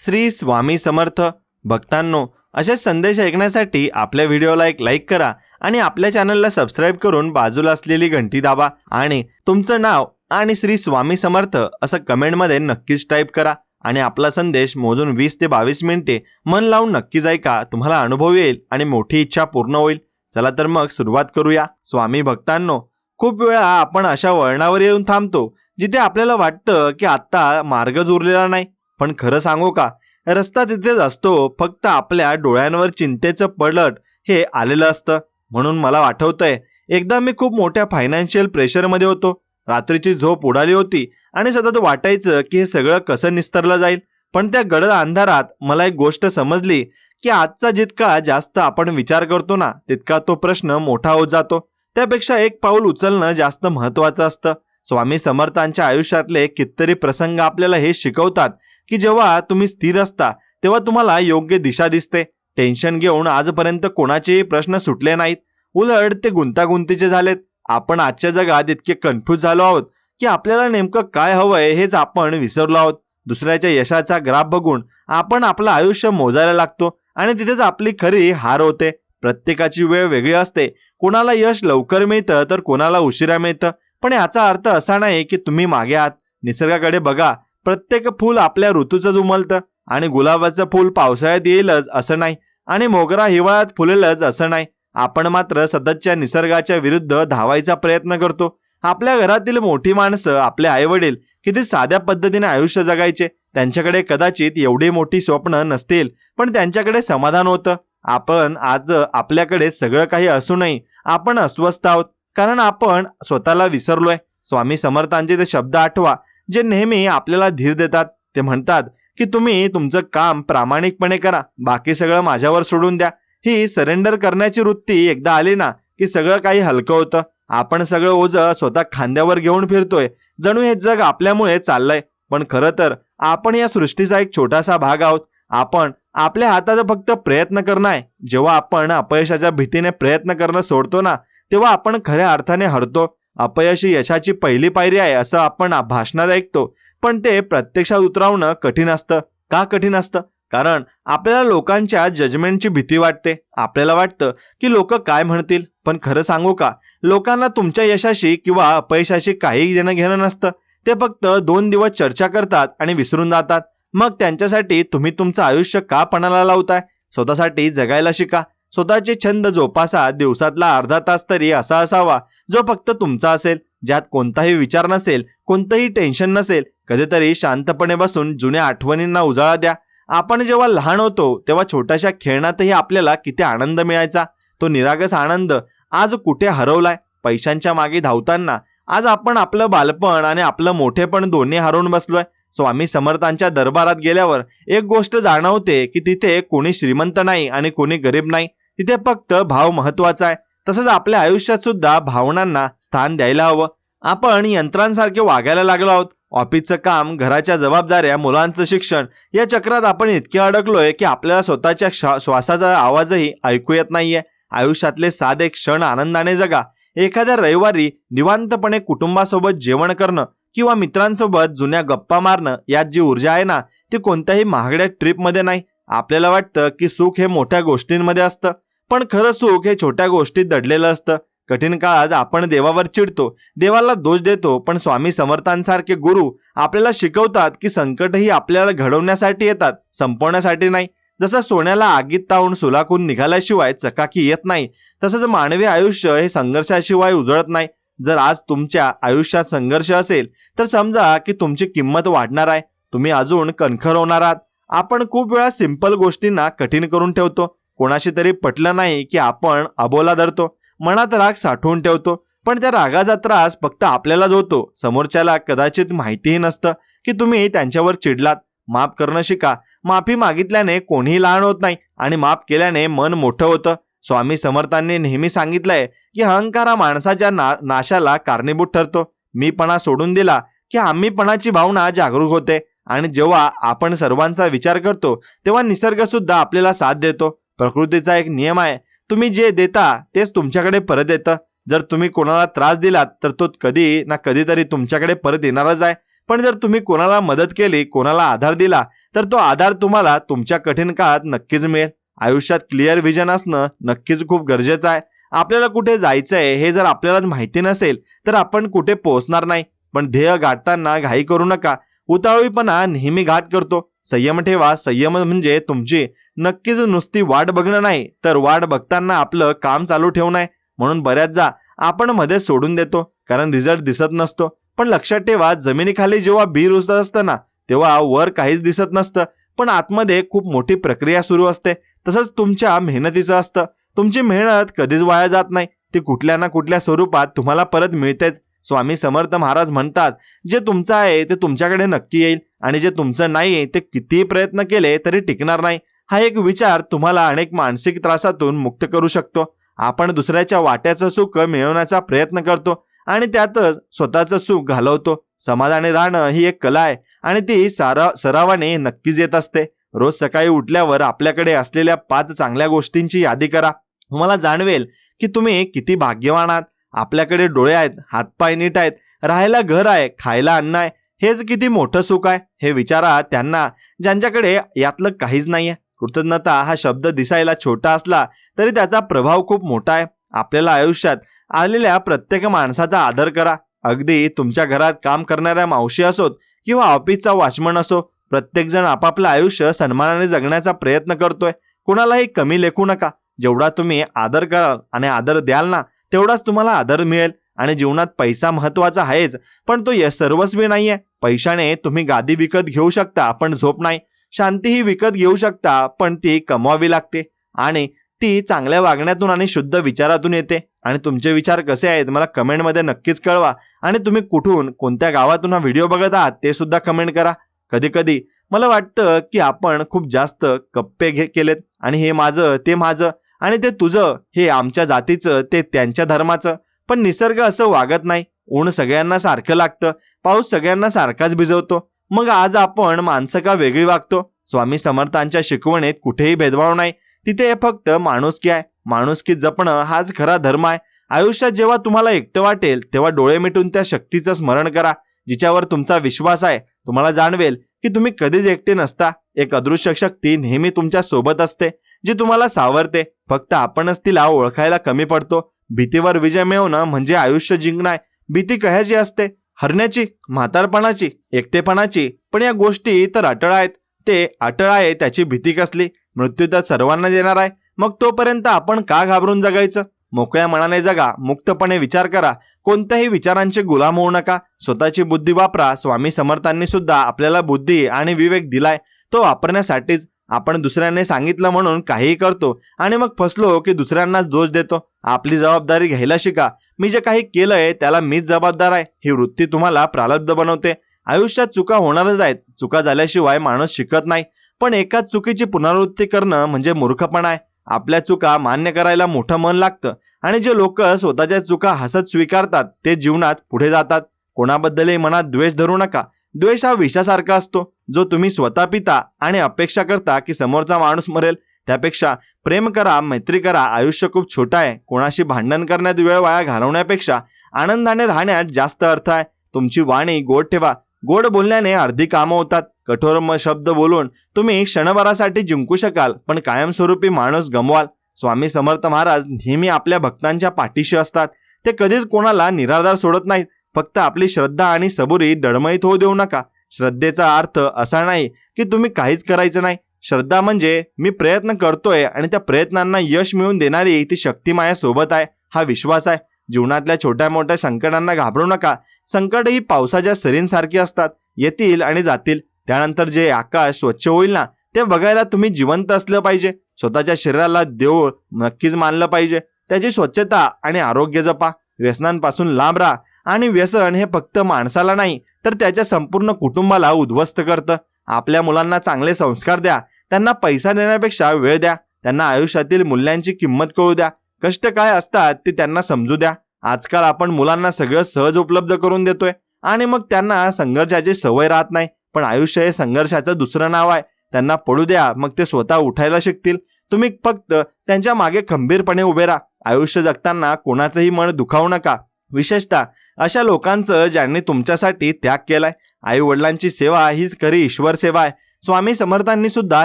श्री स्वामी समर्थ. भक्तांनो, असे संदेश ऐकण्यासाठी आपल्या व्हिडिओला एक लाईक करा आणि आपल्या चॅनलला सबस्क्राईब करून बाजूला असलेली घंटी दाबा आणि तुमचं नाव आणि श्री स्वामी समर्थ असं कमेंटमध्ये नक्कीच टाईप करा. आणि आपला संदेश मोजून 20 ते 22 मिनिटे मन लावून नक्कीच ऐका. तुम्हाला अनुभव येईल आणि मोठी इच्छा पूर्ण होईल. चला तर मग सुरुवात करूया. स्वामी भक्तांनो, खूप वेळा आपण अशा वळणावर येऊन थांबतो जिथे आपल्याला वाटतं की आता मार्गच उरलेला नाही. पण खरं सांगू का, रस्ता तिथेच असतो, फक्त आपल्या डोळ्यांवर चिंतेचं पडलट हे आलेलं असतं. म्हणून मला आठवतंय, एकदा मी खूप मोठ्या फायनान्शियल प्रेशरमध्ये होतो. रात्रीची झोप उडाली होती आणि सतत वाटायचं की हे सगळं कसं निस्तरलं जाईल. पण त्या गडद अंधारात मला एक गोष्ट समजली की आजचा जितका जास्त आपण विचार करतो ना, तितका तो प्रश्न मोठा होत जातो. त्यापेक्षा एक पाऊल उचलणं जास्त महत्त्वाचं असतं. स्वामी समर्थांच्या आयुष्यातले कितीतरी प्रसंग आपल्याला हे शिकवतात की जेव्हा तुम्ही स्थिर असता तेव्हा तुम्हाला योग्य दिशा दिसते. टेन्शन घेऊन आजपर्यंत कोणाचेही प्रश्न सुटले नाहीत, उलट ते गुंतागुंतीचे झालेत. आपण आजच्या जगात इतके कन्फ्यूज झालो आहोत की आपल्याला नेमकं काय हवंय हेच आपण विसरलो आहोत. दुसऱ्याच्या यशाचा ग्राफ बघून आपण आपलं आयुष्य मोजायला लागतो आणि तिथेच आपली खरी हार होते. प्रत्येकाची वेळ वेगळी असते. कोणाला यश लवकर मिळतं तर कोणाला उशिरा मिळतं. पण याचा अर्थ असा नाही की तुम्ही मागे आहात. निसर्गाकडे बघा, प्रत्येक फूल आपल्या ऋतूचं उमलतं आणि गुलाबाचं फूल पावसाळ्यात येईलच असं नाही आणि मोगरा हिवाळ्यात फुलेलच असं नाही. आपण मात्र सततच्या निसर्गाच्या विरुद्ध धावायचा प्रयत्न करतो. आपल्या घरातील मोठी माणसं, आपले आईवडील किती साध्या पद्धतीने आयुष्य जगायचे. त्यांच्याकडे कदाचित एवढी मोठी स्वप्न नसतील, पण त्यांच्याकडे समाधान होतं. आपण आज आपल्याकडे सगळं काही असूनही आपण अस्वस्थ आहोत, कारण आपण स्वतःला विसरलोय. स्वामी समर्थांचे ते शब्द आठवा, जे नेहमी आपल्याला धीर देतात. ते म्हणतात की तुम्ही तुमचं काम प्रामाणिकपणे करा, बाकी सगळं माझ्यावर सोडून द्या. ही सरेंडर करण्याची वृत्ती एकदा आली ना की सगळं काही हलकं होतं. आपण सगळं ओझं स्वतः खांद्यावर घेऊन फिरतोय, जणू हे जग आपल्यामुळे चाललंय. पण खरं तर आपण या सृष्टीचा एक छोटासा भाग आहोत. आपण आपल्या हातात फक्त प्रयत्न करणं आहे. जेव्हा आपण अपयशाच्या भीतीने प्रयत्न करणं सोडतो ना, तेव्हा आपण खऱ्या अर्थाने हरतो. अपयश ही यशाची पहिली पायरी आहे असं आपण भाषणात ऐकतो, पण ते प्रत्यक्षात उतरवणं कठीण असतं. का कठीण असतं? कारण आपल्याला लोकांच्या जजमेंटची भीती वाटते. आपल्याला वाटतं की लोक काय म्हणतील. पण खरं सांगू का, लोकांना तुमच्या यशाशी किंवा अपयशाशी काही देणं घेणं नसतं. ते फक्त 2 दिवस चर्चा करतात आणि विसरून जातात. मग त्यांच्यासाठी तुम्ही तुमचं आयुष्य का पणाला लावताय? स्वतःसाठी जगायला शिका. स्वतःचे छंद जोपासा. दिवसातला अर्धा तास तरी असा असावा जो फक्त तुमचा असेल, ज्यात कोणताही विचार नसेल, कोणतंही टेन्शन नसेल. कधीतरी शांतपणे बसून जुन्या आठवणींना उजाळा द्या. आपण जेव्हा लहान होतो तेव्हा छोट्याशा खेळण्यातही आपल्याला किती आनंद मिळायचा. तो निरागस आनंद आज कुठे हरवलाय? पैशांच्या मागे धावताना आज आपण आपलं बालपण आणि आपलं मोठेपण दोन्ही हरवून बसलोय. स्वामी समर्थांच्या दरबारात गेल्यावर एक गोष्ट जाणवते की तिथे कोणी श्रीमंत नाही आणि कोणी गरीब नाही. तिथे फक्त भाव महत्वाचा आहे. तसंच आपल्या आयुष्यात सुद्धा भावनांना स्थान द्यायला हवं. आपण यंत्रांसारखे वागायला लागलो आहोत. ऑफिसचं काम, घराच्या जबाबदाऱ्या, मुलांचं शिक्षण या चक्रात आपण इतके अडकलोय की आपल्याला स्वतःच्या श्वासाचा आवाजही ऐकू येत नाहीये. आयुष्यातले साधे क्षण आनंदाने जगा. एखाद्या रविवारी निवांतपणे कुटुंबासोबत जेवण करणं किंवा मित्रांसोबत जुन्या गप्पा मारणं, यात जी ऊर्जा आहे ना, ती कोणत्याही महागड्या ट्रिपमध्ये नाही. आपल्याला वाटतं की सुख हे मोठ्या गोष्टींमध्ये असतं, पण खरं सुख हे छोट्या गोष्टीत दडलेलं असतं. कठीण काळात आपण देवावर चिडतो, देवाला दोष देतो, पण स्वामी समर्थांसारखे गुरु आपल्याला शिकवतात की संकटही आपल्याला घडवण्यासाठी येतात, संपवण्यासाठी नाही. जसं सोन्याला आगीत तावून सुलाखून निघाल्याशिवाय चकाकी येत नाही, तसंच मानवी आयुष्य हे संघर्षाशिवाय उजळत नाही. जर आज तुमच्या आयुष्यात संघर्ष असेल तर समजा की तुमची किंमत वाढणार आहे. तुम्ही अजून कणखर होणार आहात. आपण खूप वेळा सिंपल गोष्टींना कठीण करून ठेवतो. कोणाशी तरी पटलं नाही की आपण अबोला धरतो, मनात राग साठवून ठेवतो. पण त्या रागाचा त्रास फक्त आपल्यालाच होतो. समोरच्याला कदाचित माहितीही नसतं की तुम्ही त्यांच्यावर चिडलात. माफ करणं शिका. माफी मागितल्याने कोणीही लहान होत नाही आणि माफ केल्याने मन मोठं होतं. स्वामी समर्थांनी नेहमी सांगितलंय की अहंकार हा माणसाच्या नाशाला कारणीभूत ठरतो. मीपणा सोडून दिला की आम्हीपणाची भावना जागरूक होते आणि जेव्हा आपण सर्वांचा विचार करतो तेव्हा निसर्ग सुद्धा आपल्याला साथ देतो. प्रकृतीचा एक नियम आहे, तुम्ही जे देता तेच तुमच्याकडे परत येतं. जर तुम्ही कोणाला त्रास दिलात तर तो कधी ना कधीतरी तुमच्याकडे परत येणारच आहे. पण जर तुम्ही कोणाला मदत केली, कोणाला आधार दिला, तर तो आधार तुम्हाला तुमच्या कठीण काळात नक्कीच मिळेल. आयुष्यात क्लिअर विजन असणं नक्कीच खूप गरजेचं आहे. आपल्याला कुठे जायचंय हे जर आपल्याला माहिती नसेल तर आपण कुठे पोहोचणार नाही. पण ध्येय गाठताना घाई करू नका. उतावळीपणा नेहमी घात करतो. संयम ठेवा. संयम म्हणजे तुमची नक्कीच नुसती वाट बघणं नाही, तर वाट बघताना आपलं काम चालू ठेवणं आहे. म्हणून बऱ्याचदा आपण मध्ये सोडून देतो कारण रिझल्ट दिसत नसतो. पण लक्षात ठेवा, जमिनीखाली जेव्हा बी रुजत असतं ना, तेव्हा वर काहीच दिसत नसतं, पण आतमध्ये खूप मोठी प्रक्रिया सुरू असते. तसंच तुमच्या मेहनतीचं असतं. तुमची मेहनत कधीच वाया जात नाही. ती कुठल्या ना कुठल्या स्वरूपात तुम्हाला परत मिळतेच. स्वामी समर्थ महाराज म्हणतात, जे तुमचं आहे ते तुमच्याकडे नक्की येईल आणि जे तुमचं नाही ते कितीही प्रयत्न केले तरी टिकणार नाही. हा एक विचार तुम्हाला अनेक मानसिक त्रासातून मुक्त करू शकतो. आपण दुसऱ्याच्या वाट्याचं सुख मिळवण्याचा प्रयत्न करतो आणि त्यातच स्वतःचं सुख घालवतो. समाधानी राहणं ही एक कला आहे आणि ती सरावाने नक्कीच येत असते. रोज सकाळी उठल्यावर आपल्याकडे असलेल्या 5 चांगल्या गोष्टींची यादी करा. तुम्हाला जाणवेल की तुम्ही किती भाग्यवान आहात. आपल्याकडे डोळे आहेत, हातपाय नीट आहेत, राहायला घर आहे, खायला अन्न आहे. हेच किती मोठं सुख आहे हे विचारा त्यांना ज्यांच्याकडे यातलं काहीच नाहीये. कृतज्ञता हा शब्द दिसायला छोटा असला तरी त्याचा प्रभाव खूप मोठा आहे. आपल्याला आयुष्यात आलेल्या प्रत्येक माणसाचा आदर करा. अगदी तुमच्या घरात काम करणाऱ्या मावशी असोत किंवा ऑफिसचा वॉचमन असो, प्रत्येकजण आपापलं आयुष्य सन्मानाने जगण्याचा प्रयत्न करतोय. कुणालाही कमी लेखू नका. जेवढा तुम्ही आदर कराल आणि आदर द्याल ना, तेवढाच तुम्हाला आदर मिळेल. आणि जीवनात पैसा महत्वाचा आहेच, पण तो सर्वस्वी नाहीये. पैशाने तुम्ही गादी विकत घेऊ शकता, पण झोप नाही. शांतीही विकत घेऊ शकता, पण ती कमवावी लागते आणि ती चांगल्या वागण्यातून आणि शुद्ध विचारातून येते. आणि तुमचे विचार कसे आहेत मला कमेंटमध्ये नक्कीच कळवा. आणि तुम्ही कुठून, कोणत्या गावातून हा व्हिडिओ बघत आहात ते सुद्धा कमेंट करा. कधी कधी मला वाटतं की आपण खूप जास्त कप्पे केलेत आणि हे माझं, ते माझं आणि ते तुझं, हे आमच्या जातीचं, ते त्यांच्या धर्माचं. पण निसर्ग असं वागत नाही. ऊन सगळ्यांना सारखं लागतं, पाऊस सगळ्यांना सारखाच भिजवतो. मग आज आपण माणसं का वेगळी वागतो? स्वामी समर्थांच्या शिकवणीत कुठेही भेदभाव नाही. तिथे फक्त माणुसकी आहे. माणुसकी जपणं हाच खरा धर्म आहे. आयुष्यात जेव्हा तुम्हाला एकटं वाटेल तेव्हा डोळे मिटून त्या शक्तीचं स्मरण करा जिच्यावर तुमचा विश्वास आहे. तुम्हाला जाणवेल की तुम्ही कधीच एकटे नसता. एक अदृश्य शक्ती नेहमी तुमच्या सोबत असते, जी तुम्हाला सावरते. फक्त आपणच तिला ओळखायला कमी पडतो. भीतीवर विजय मिळवणं म्हणजे आयुष्य जिंकणं. भीती कशाची असते? हरण्याची, म्हातारपणाची, एकटेपणाची. पण या गोष्टी तर अटळ आहेत. ते अटळ आहे त्याची भीती कसली? मृत्यू तर सर्वांना देणार आहे. मग तोपर्यंत आपण का घाबरून जगायचं? मोकळ्या मनाने जगा, मुक्तपणे विचार करा, कोणत्याही विचारांचे गुलाम होऊ नका. स्वतःची बुद्धी वापरा. स्वामी समर्थांनी सुद्धा आपल्याला बुद्धी आणि विवेक दिलाय, तो वापरण्यासाठीच. आपण दुसऱ्याने सांगितलं म्हणून काहीही करतो आणि मग फसलो की दुसऱ्यांनाच दोष देतो. आपली जबाबदारी घ्यायला शिका. मी जे काही केलंय त्याला मीच जबाबदार आहे, ही वृत्ती तुम्हाला प्रारब्ध बनवते. आयुष्यात चुका होणारच आहेत. चुका झाल्याशिवाय माणूस शिकत नाही. पण एकाच चुकीची पुनरावृत्ती करणं म्हणजे मूर्खपणा आहे. आपल्या चुका मान्य करायला मोठं मन लागतं आणि जे लोक स्वतःच्या चुका हसत स्वीकारतात ते जीवनात पुढे जातात. कोणाबद्दलही मनात द्वेष धरू नका. द्वेष हा विषासारखा असतो, जो तुम्ही स्वतः पिता आणि अपेक्षा करता की समोरचा माणूस मरेल. त्यापेक्षा प्रेम करा, मैत्री करा. आयुष्य खूप छोटं आहे. कोणाशी भांडण करण्यात वेळ वाया घालवण्यापेक्षा आनंदाने राहण्यात जास्त अर्थ आहे. तुमची वाणी गोड ठेवा. गोड बोलण्याने अर्धी कामं होतात. कठोर शब्द बोलून तुम्ही क्षणभरासाठी जिंकू शकाल, पण कायमस्वरूपी माणूस गमवाल. स्वामी समर्थ महाराज नेहमी आपल्या भक्तांच्या पाठीशी असतात. ते कधीच कोणाला निराधार सोडत नाहीत. फक्त आपली श्रद्धा आणि सबुरी डळमळीत होऊ देऊ नका. श्रद्धेचा अर्थ असा नाही की तुम्ही काहीच करायचं नाही. श्रद्धा म्हणजे मी प्रयत्न करतोय आणि त्या प्रयत्नांना यश मिळवून देणारी ती शक्ती माझ्यासोबत आहे, हा विश्वास आहे. जीवनातल्या छोट्या मोठ्या संकटांना घाबरू नका. संकट ही पावसाच्या सरींसारखी असतात, येतील आणि जातील. त्यानंतर जे आकाश स्वच्छ होईल ना, ते बघायला तुम्ही जिवंत असलं पाहिजे. स्वतःच्या शरीराला देऊळ नक्कीच मानलं पाहिजे. त्याची स्वच्छता आणि आरोग्य जपा. व्यसनांपासून लांब राहा. आणि व्यसन हे फक्त माणसाला नाही तर त्याच्या संपूर्ण कुटुंबाला उद्ध्वस्त करतं. आपल्या मुलांना चांगले संस्कार द्या. त्यांना पैसा देण्यापेक्षा वेळ द्या. त्यांना आयुष्यातील मूल्यांची किंमत कळू द्या. कष्ट काय असतात ते त्यांना समजू द्या. आजकाल आपण मुलांना सगळं सहज उपलब्ध करून देतोय आणि मग त्यांना संघर्षाची सवय राहत नाही. पण आयुष्य हे संघर्षाचं दुसरं नाव आहे. त्यांना पडू द्या, मग ते स्वतः उठायला शिकतील. तुम्ही फक्त त्यांच्या मागे खंबीरपणे उभे राहा. आयुष्य जगताना कोणाचंही मन दुखावू नका. विशेषतः अशा लोकांचं ज्यांनी तुमच्यासाठी त्याग केलाय. आई वडिलांची सेवा हीच खरी ईश्वर सेवा आहे. स्वामी समर्थांनी सुद्धा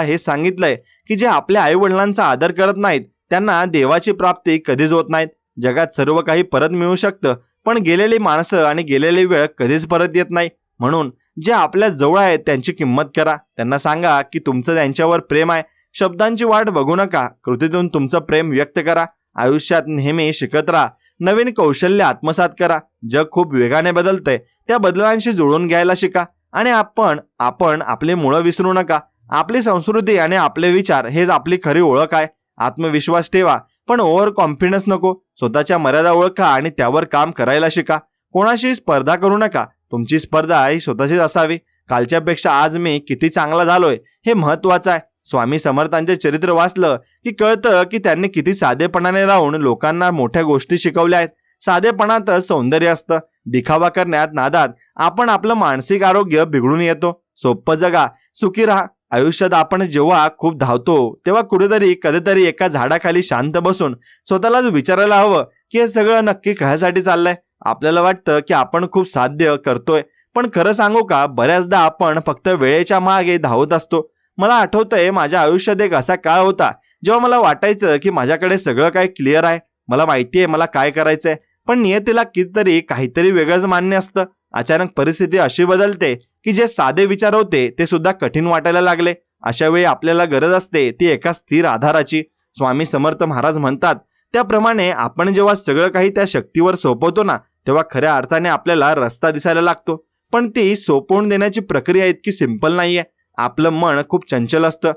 हे सांगितलंय की जे आपल्या आई वडिलांचा आदर करत नाहीत त्यांना देवाची प्राप्ती कधीच होत नाहीत. जगात सर्व काही परत मिळू शकतं, पण गेलेली माणसं आणि गेलेली वेळ कधीच परत येत नाही. म्हणून जे आपल्या जवळ आहेत त्यांची किंमत करा. त्यांना सांगा की तुमचं त्यांच्यावर प्रेम आहे. शब्दांची वाट बघू नका, कृतीतून तुमचं प्रेम व्यक्त करा. आयुष्यात नेहमी शिकत राहा. नवीन कौशल्य आत्मसात करा. जग खूप वेगाने बदलतंय, त्या बदलांशी जुळून घ्यायला शिका. आणि आपण आपले मुळं विसरू नका. आपली संस्कृती आणि आपले विचार हेच आपली खरी ओळख आहे. आत्मविश्वास ठेवा, पण ओव्हर कॉन्फिडन्स नको. स्वतःच्या मर्यादा ओळखा आणि त्यावर काम करायला शिका. कोणाशी स्पर्धा करू नका. तुमची स्पर्धा ही स्वतःशीच असावी. कालच्यापेक्षा आज मी किती चांगला झालोय हे महत्वाचं आहे. स्वामी समर्थांचे चरित्र वाचलं की कळतं की त्यांनी किती साधेपणाने राहून लोकांना मोठ्या गोष्टी शिकवल्या आहेत. साधेपणातच सौंदर्य असतं. दिखावा करण्यात नादात आपण आपलं मानसिक आरोग्य बिघडून येतो. सोपं जगा, सुखी राहा. आयुष्यात आपण जेव्हा खूप धावतो तेव्हा कुठेतरी कधीतरी एका झाडाखाली शांत बसून स्वतःलाच विचारायला हवं की हे सगळं नक्की कशासाठी चाललंय. आपल्याला वाटतं की आपण खूप साध्य करतोय, पण खरं सांगू का, बऱ्याचदा आपण फक्त वेळेच्या मागे धावत असतो. मला आठवतंय माझ्या आयुष्यात एक असा काळ होता जेव्हा मला वाटायचं की माझ्याकडे सगळं काही क्लिअर आहे, मला माहिती आहे मला काय करायचंय, पण नियतीला कितीतरी काहीतरी वेगळंच मान्य असतं. अचानक परिस्थिती अशी बदलते की जे साधे विचार होते ते सुद्धा कठीण वाटायला लागले. अशा वेळी आपल्याला गरज असते ती एका स्थिर आधाराची. स्वामी समर्थ महाराज म्हणतात त्याप्रमाणे आपण जेव्हा सगळं काही त्या शक्तीवर सोपवतो ना, तेव्हा खऱ्या अर्थाने आपल्याला रस्ता दिसायला लागतो. पण ती सोपवून देण्याची प्रक्रिया इतकी सिंपल नाहीये. आपलं मन खूप चंचल असतं.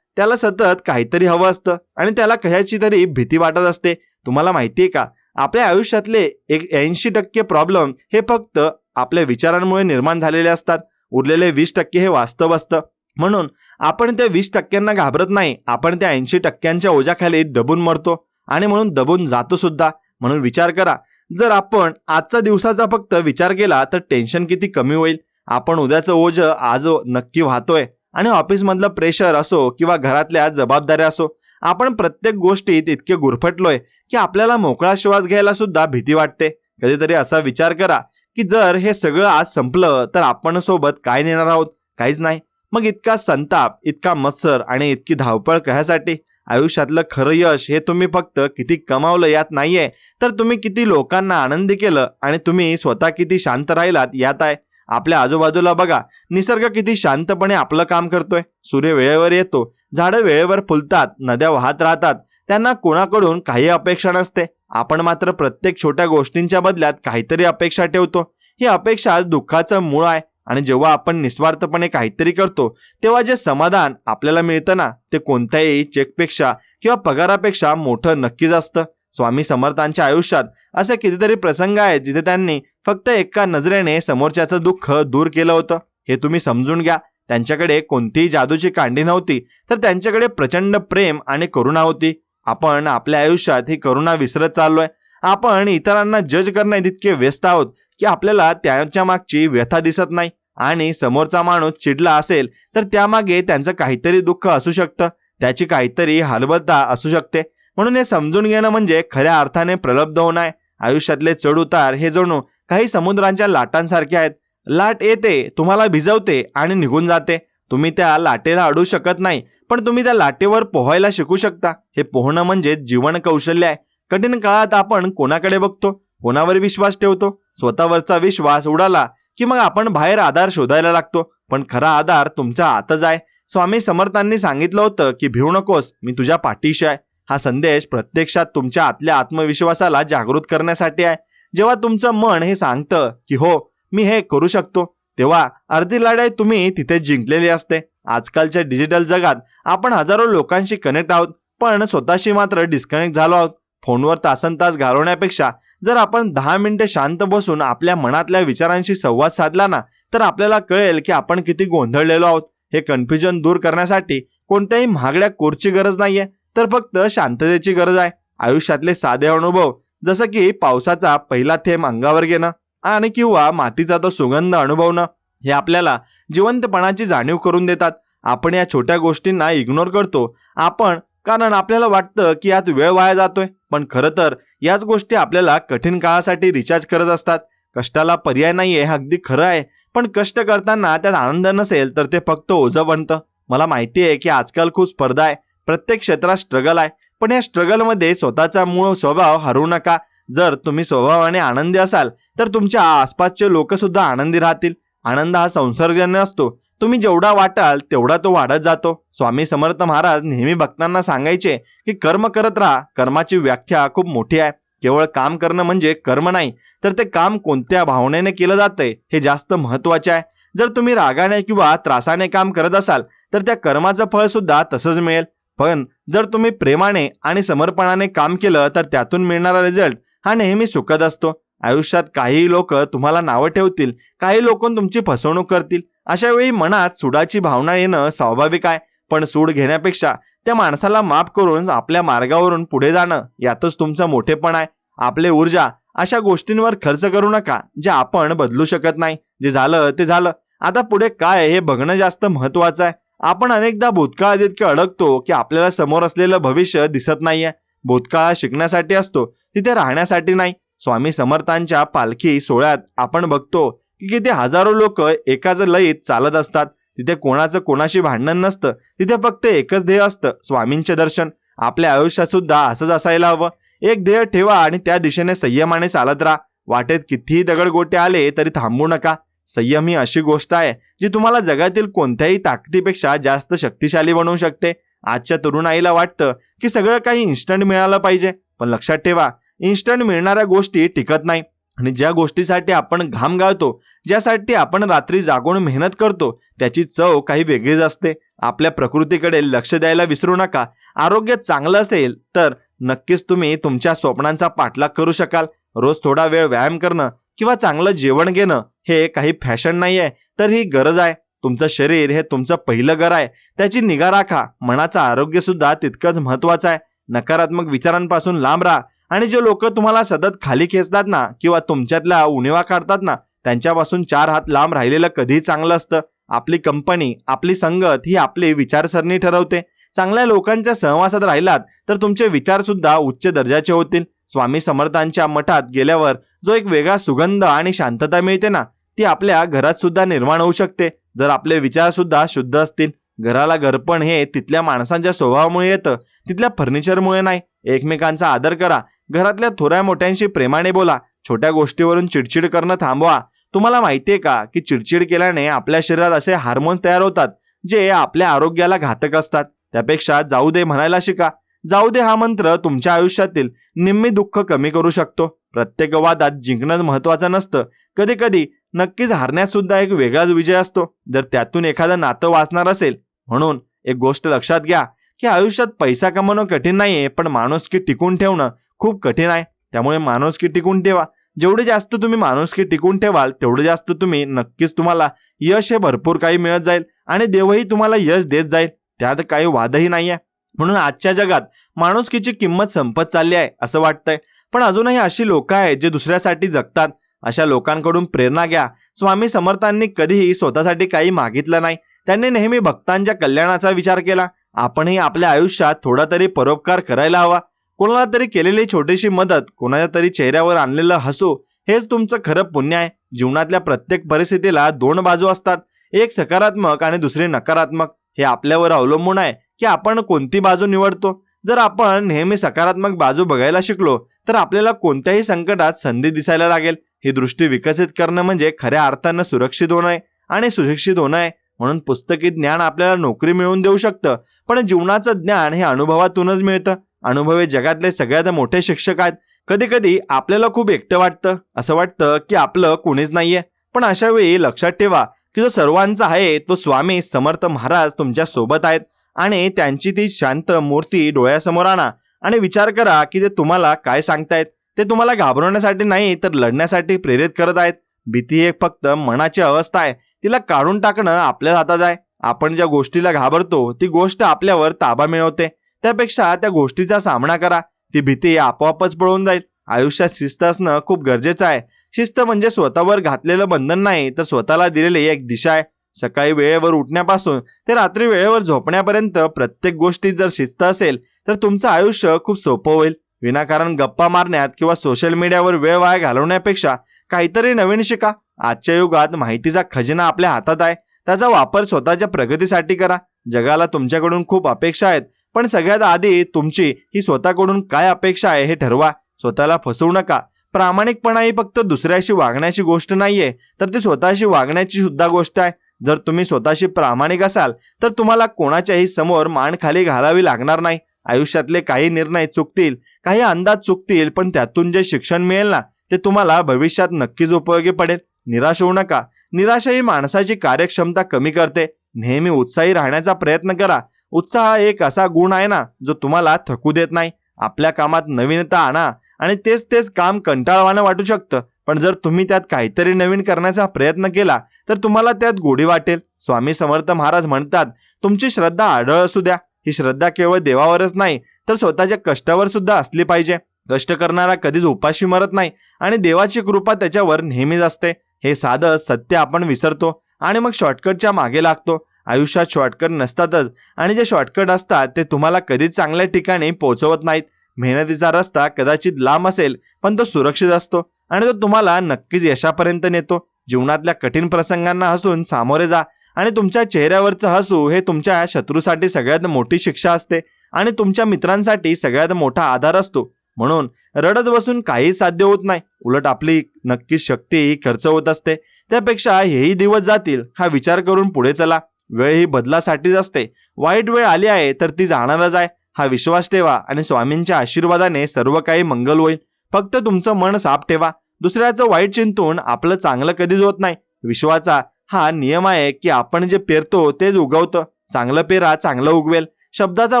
त्याला सतत काहीतरी हवं असतं आणि त्याला कशाची तरी भीती वाटत असते. तुम्हाला माहितीये का, आपल्या आयुष्यातले 80% प्रॉब्लेम हे फक्त आपल्या विचारांमुळे निर्माण झालेले असतात. उरलेले 20% हे वास्तव असतं. म्हणून आपण त्या 20%ना घाबरत नाही, आपण त्या 80%च्या ओझ्याखाली दबून मरतो आणि म्हणून दबून जातो सुद्धा. म्हणून विचार करा, जर आपण आजचा दिवसाचा फक्त विचार केला तर टेन्शन किती कमी होईल. आपण उद्याचं ओझ आज नक्की वाहतोय. आणि ऑफिसमधलं प्रेशर असो किंवा घरातल्या जबाबदाऱ्या असो, आपण प्रत्येक गोष्टीत इतके गुरफटलोय की आपल्याला मोकळा श्वास घ्यायला सुद्धा भीती वाटते. कधीतरी असा विचार करा की जर हे सगळं आज संपलं तर आपण सोबत काय नेणार आहोत? काहीच नाही. मग इतका संताप, इतका मत्सर आणि इतकी धावपळ कशासाठी? आयुष्यातलं खरं यश हे तुम्ही फक्त किती कमावलं यात नाहीये, तर तुम्ही किती लोकांना आनंदी केलं आणि तुम्ही स्वतः किती शांत राहिलात यात आहे. आपल्या आजूबाजूला बघा, निसर्ग किती शांतपणे आपलं काम करतोय. सूर्य वेळेवर येतो, झाडं वेळेवर फुलतात, नद्या वाहत राहतात. त्यांना कोणाकडून काही अपेक्षा नसते. आपण मात्र प्रत्येक छोट्या गोष्टींच्या बदल्यात काहीतरी अपेक्षा ठेवतो. ही अपेक्षा दुःखाचं मूळ आहे. आणि जेव्हा आपण निस्वार्थपणे काहीतरी करतो तेव्हा जे समाधान आपल्याला मिळतं ना, ते कोणत्याही चेकपेक्षा किंवा पगारापेक्षा मोठं नक्कीच असतं. स्वामी समर्थांच्या आयुष्यात असे कितीतरी प्रसंग आहेत जिथे त्यांनी फक्त एका नजरेने समोरच्याचं दुःख दूर केलं होतं. हे तुम्ही समजून घ्या. त्यांच्याकडे कोणतीही जादूची कांडी नव्हती, तर त्यांच्याकडे प्रचंड प्रेम आणि करुणा होती. आपण आपल्या आयुष्यात ही करुणा विसरत चाललोय. आपण इतरांना जज करण्यात इतके व्यस्त आहोत की आपल्याला त्यांच्या मागची व्यथा दिसत नाही. आणि समोरचा माणूस चिडला असेल तर त्यामागे त्यांचं काहीतरी दुःख असू शकतं, त्याची काहीतरी हलवलता असू शकते. म्हणून हे समजून घेणं म्हणजे खऱ्या अर्थाने प्रलब्ध होणं आहे. आयुष्यातले चढ उतार हे जणू काही समुद्रांच्या लाटांसारखे आहेत. लाट येते, तुम्हाला भिजवते आणि निघून जाते. तुम्ही त्या लाटेला अडू शकत नाही, पण तुम्ही त्या लाटेवर पोहायला शिकू शकता. हे पोहणं म्हणजे जीवन कौशल्य आहे. कठीण काळात आपण कोणाकडे बघतो, कोणावर विश्वास ठेवतो? स्वतःवरचा विश्वास उडाला की मग आपण बाहेर आधार शोधायला लागतो. पण खरा आधार तुमच्या आतच आहे. स्वामी समर्थांनी सांगितलं होतं की भिवू नकोस, मी तुझ्या पाठीशी आहे. हा संदेश प्रत्यक्षात तुमच्या आतल्या आत्मविश्वासाला जागृत करण्यासाठी आहे. जेव्हा तुमचं मन हे सांगतं की हो मी हे करू शकतो, तेव्हा अर्धी लढाई तुम्ही तिथे जिंकलेली असते. आजकालच्या डिजिटल जगात आपण हजारो लोकांशी कनेक्ट आहोत, पण स्वतःशी मात्र डिस्कनेक्ट झालो आहोत. फोनवर तासनतास घालवण्यापेक्षा जर आपण 10 मिनिटे शांत बसून आपल्या मनातल्या विचारांशी संवाद साधला ना, तर आपल्याला कळेल की आपण किती गोंधळलेलो आहोत. हे कन्फ्युजन दूर करण्यासाठी कोणत्याही महागड्या कोर्सची गरज नाहीये, तर फक्त शांततेची गरज आहे. आयुष्यातले साधे अनुभव, जसं की पावसाचा पहिला थेंब अंगावर घेणं आणि किंवा मातीचा तो सुगंध अनुभवणं, हे आपल्याला जिवंतपणाची जाणीव करून देतात. आपण या छोट्या गोष्टींना इग्नोर करतो. आपण कारण आपल्याला वाटतं की यात वेळ वाया जातोय, पण खरं तर याच गोष्टी आपल्याला कठीण काळासाठी रिचार्ज करत असतात. कष्टाला पर्याय नाहीये हे अगदी खरं आहे, पण कष्ट करताना त्यात आनंद नसेल तर ते फक्त ओझं बनतं. मला माहिती आहे की आजकाल खूप स्पर्धा आहे, प्रत्येक क्षेत्रात स्ट्रगल आहे, पण या स्ट्रगलमध्ये स्वतःचा मूळ स्वभाव हरवू नका. जर तुम्ही स्वभावाने आनंदी असाल तर तुमच्या आसपासचे लोक सुद्धा आनंदी राहतील. आनंद हा संसर्गजन्य असतो, तुम्ही जेवढा वाटाल तेवढा तो वाढत जातो. स्वामी समर्थ महाराज नेहमी भक्तांना सांगायचे की कर्म करत राहा. कर्माची व्याख्या खूप मोठी आहे. केवळ काम करणं म्हणजे कर्म नाही, तर ते काम कोणत्या भावनेने केलं जातंय हे जास्त महत्वाचे आहे. जर तुम्ही रागाने किंवा त्रासाने काम करत असाल तर त्या कर्माचं फळ सुद्धा तसंच मिळेल. पण जर तुम्ही प्रेमाने आणि समर्पणाने काम केलं तर त्यातून मिळणारा रिझल्ट हा नेहमी सुखद असतो. आयुष्यात काही लोक तुम्हाला नावं ठेवतील, काही लोक तुमची फसवणूक करतील. अशा वेळी मनात सुडाची भावना येणं स्वाभाविक आहे, पण सूड घेण्यापेक्षा त्या माणसाला माफ करून आपल्या मार्गावरून पुढे जाणं यातच तुमचं मोठेपण आहे. आपले ऊर्जा अशा गोष्टींवर खर्च करू नका जे आपण बदलू शकत नाही. जे झालं ते झालं, आता पुढे काय हे बघणं जास्त महत्वाचं आहे. आपण अनेकदा भूतकाळात इतके अडकतो की आपल्याला समोर असलेलं भविष्य दिसत नाहीये. भूतकाळ शिकण्यासाठी असतो, तिथे राहण्यासाठी नाही. स्वामी समर्थांच्या पालखी सोहळ्यात आपण बघतो की किती हजारो लोक एकाच लयीत चालत असतात. तिथे कोणाचं कोणाशी भांडण नसतं, तिथे फक्त एकच ध्येय असतं, स्वामींचे दर्शन. आपल्या आयुष्यात सुद्धा असंच असायला हवं. एक ध्येय ठेवा आणि त्या दिशेने संयमाने चालत राहा. वाटेत कितीही दगडगोटे आले तरी थांबू नका. संयम ही अशी गोष्ट आहे जी तुम्हाला जगातील कोणत्याही ताकदीपेक्षा जास्त शक्तिशाली बनवू शकते. आजच्या तरुणाईला वाटतं की सगळं काही इन्स्टंट मिळालं पाहिजे, पण लक्षात ठेवा, इन्स्टंट मिळणाऱ्या गोष्टी टिकत नाही. आणि ज्या गोष्टीसाठी आपण घाम गाळतो, ज्यासाठी आपण रात्री जागून मेहनत करतो, त्याची चव काही वेगळीच असते. आपल्या प्रकृतीकडे लक्ष द्यायला विसरू नका. आरोग्य चांगलं असेल तर नक्कीच तुम्ही तुमच्या स्वप्नांचा पाठलाग करू शकाल. रोज थोडा वेळ व्यायाम करणं किंवा चांगलं जेवण घेणं हे काही फॅशन नाही आहे, तर ही गरज आहे. तुमचं शरीर हे तुमचं पहिलं घर आहे, त्याची निगा राखा. मनाचं आरोग्य सुद्धा तितकंच महत्वाचं आहे. नकारात्मक विचारांपासून लांब राहा आणि जे लोक तुम्हाला सतत खाली खेचतात ना किंवा तुमच्यातल्या उणिवा काढतात ना, त्यांच्यापासून 4 हात लांब राहिलेलं कधीही चांगलं असतं. आपली कंपनी, आपली संगत ही आपली विचारसरणी ठरवते. चांगल्या लोकांच्या सहवासात राहिलात तर तुमचे विचार सुद्धा उच्च दर्जाचे होतील. स्वामी समर्थांच्या मठात गेल्यावर जो एक वेगळा सुगंध आणि शांतता मिळते ना, ती आपल्या घरात सुद्धा निर्माण होऊ शकते, जर आपले विचार सुद्धा शुद्ध असतील. घराला घरपण हे तिथल्या माणसांच्या स्वभावामुळे येतं, तिथल्या फर्निचरमुळे नाही. एकमेकांचा आदर करा. घरातल्या थोड्या मोठ्यांशी प्रेमाने बोला. छोट्या गोष्टीवरून चिडचिड करणं थांबवा. तुम्हाला माहितीये का की चिडचिड केल्याने आपल्या शरीरात असे हार्मोन्स तयार होतात जे आपल्या आरोग्याला घातक असतात. त्यापेक्षा जाऊ दे म्हणायला शिका. जाऊ दे हा मंत्र तुमच्या आयुष्यातील निम्मी दुःख कमी करू शकतो. प्रत्येक वादात जिंकणं महत्वाचं नसतं, कधी कधी नक्कीच हारण्यात सुद्धा एक वेगळाच विजय असतो, जर त्यातून एखादं नातं वाचणार असेल. म्हणून एक गोष्ट लक्षात घ्या की आयुष्यात पैसा कमवणं कठीण नाहीये, पण माणुसकी टिकून ठेवणं खूप कठीण आहे. त्यामुळे माणुसकी टिकून ठेवा. जेवढे जास्त तुम्ही माणुसकी टिकून ठेवाल तेवढे जास्त नक्कीच तुम्हाला यश हे भरपूर काही मिळत जाईल आणि देवही तुम्हाला यश देत जाईल. त्यात काही वादही नाहीये. म्हणून आजच्या जगात माणुसकीची किंमत संपत चालली आहे असं वाटतंय, पण अजूनही अशी लोक आहेत जे दुसऱ्यासाठी जगतात. अशा लोकांकडून प्रेरणा घ्या. स्वामी समर्थांनी कधीही स्वतःसाठी काही मागितलं नाही, त्यांनी नेहमी भक्तांच्या कल्याणाचा विचार केला. आपणही आपल्या आयुष्यात थोडा तरी परोपकार करायला हवा. कोणाला तरी केलेली छोटीशी मदत, कोणाच्या तरी चेहऱ्यावर आणलेलं हसू हेच तुमचं खरं पुण्य आहे. जीवनातल्या प्रत्येक परिस्थितीला 2 बाजू असतात, एक सकारात्मक आणि दुसरी नकारात्मक. हे आपल्यावर अवलंबून आहे की आपण कोणती बाजू निवडतो. जर आपण नेहमी सकारात्मक बाजू बघायला शिकलो तर आपल्याला कोणत्याही संकटात संधी दिसायला लागेल. ही दृष्टी विकसित करणं म्हणजे खऱ्या अर्थानं सुरक्षित होणं आहे आणि सुशिक्षित होणं आहे. म्हणून पुस्तकी ज्ञान आपल्याला नोकरी मिळवून देऊ शकतं, पण जीवनाचं ज्ञान हे अनुभवातूनच मिळतं. अनुभव हे जगातले सगळ्यात मोठे शिक्षक आहेत. कधी कधी आपल्याला खूप एकटं वाटतं, असं वाटतं की आपलं कोणीच नाहीये, पण अशा वेळी लक्षात ठेवा की जो सर्वांचा आहे तो स्वामी समर्थ महाराज तुमच्या सोबत आहेत. आणि त्यांची ती शांत मूर्ती डोळ्यासमोर आणा आणि विचार करा की ते तुम्हाला काय सांगतायत. ते तुम्हाला घाबरवण्यासाठी नाही तर लढण्यासाठी प्रेरित करत आहेत. भीती एक फक्त मनाची अवस्था आहे, तिला काढून टाकणं आपल्या हातात आहे. आपण ज्या गोष्टीला घाबरतो ती गोष्ट आपल्यावर ताबा मिळवते. त्यापेक्षा त्या गोष्टीचा सामना करा, ती भीती आपोआपच पळून जाईल. आयुष्यात शिस्त असणं खूप गरजेचं आहे. शिस्त म्हणजे स्वतःवर घातलेलं बंधन नाही, तर स्वतःला दिलेली एक दिशा आहे. सकाळी वेळेवर उठण्यापासून ते रात्री वेळेवर झोपण्यापर्यंत प्रत्येक गोष्टीत जर शिस्त असेल तर तुमचं आयुष्य खूप सोपं होईल. विनाकारण गप्पा मारण्यात किंवा सोशल मीडियावर वेळ वाया घालवण्यापेक्षा काहीतरी नवीन शिका. आजच्या युगात माहितीचा खजिना आपल्या हातात आहे, त्याचा वापर स्वतःच्या प्रगतीसाठी करा. जगाला तुमच्याकडून खूप अपेक्षा आहेत, पण सगळ्यात आधी तुमची ही स्वतःकडून काय अपेक्षा आहे हे ठरवा. स्वतःला फसवू नका. प्रामाणिकपणा ही फक्त दुसऱ्याशी वागण्याची गोष्ट नाहीये, तर ती स्वतःशी वागण्याची सुद्धा गोष्ट आहे. जर तुम्ही स्वतःशी प्रामाणिक असाल तर तुम्हाला कोणाच्याही समोर मान खाली घालावी लागणार नाही. आयुष्यातले काही निर्णय चुकतील, काही अंदाज चुकतील, पण त्यातून जे शिक्षण मिळेल ना, ते तुम्हाला भविष्यात नक्कीच उपयोगी पडेल. निराश होऊ नका. निराशा ही माणसाची कार्यक्षमता कमी करते. नेहमी उत्साही राहण्याचा प्रयत्न करा. उत्साह हा एक असा गुण आहे ना, जो तुम्हाला थकू देत नाही. आपल्या कामात नवीनता आणा आणि तेच तेच काम कंटाळवाणं वाटू शकतं, पण जर तुम्ही त्यात काहीतरी नवीन करण्याचा प्रयत्न केला तर तुम्हाला त्यात गोडी वाटेल. स्वामी समर्थ महाराज म्हणतात, तुमची श्रद्धा आढळ असू द्या. ही श्रद्धा केवळ देवावरच नाही तर स्वतःच्या कष्टावर सुद्धा असली पाहिजे. कष्ट करणारा कधीच उपाशी मरत नाही आणि देवाची कृपा त्याच्यावर नेहमीच असते. हे साधं सत्य आपण विसरतो आणि मग शॉर्टकटच्या मागे लागतो. आयुष्यात शॉर्टकट नसतातच आणि जे शॉर्टकट असतात ते तुम्हाला कधीच चांगल्या ठिकाणी पोहोचवत नाहीत. मेहनतीचा रस्ता कदाचित लांब असेल, पण तो सुरक्षित असतो आणि तो तुम्हाला नक्कीच यशापर्यंत नेतो. जीवनातल्या कठीण प्रसंगांना हसून सामोरे जा आणि तुमच्या चेहऱ्यावरचं हसू हे तुमच्या शत्रूसाठी सगळ्यात मोठी शिक्षा असते आणि तुमच्या मित्रांसाठी सगळ्यात मोठा आधार असतो. म्हणून रडत बसून काही साध्य होत नाही. उलट आपली नक्कीच शक्ती खर्च होत असते. त्यापेक्षा हेही दिवस जातील हा विचार करून पुढे चला. वेळ ही बदलासाठीच असते. वाईट वेळ आली आहे तर ती जाणारच आहे हा विश्वास ठेवा आणि स्वामींच्या आशीर्वादाने सर्व काही मंगल होईल. फक्त तुमचं मन साफ ठेवा. दुसऱ्याचं वाईट चिंतून आपलं चांगलं कधीच होत नाही. विश्वाचा हा नियम आहे की आपण जे पेरतो तेच उगवतं. चांगलं पेरा, चांगलं उगवेल. शब्दाचा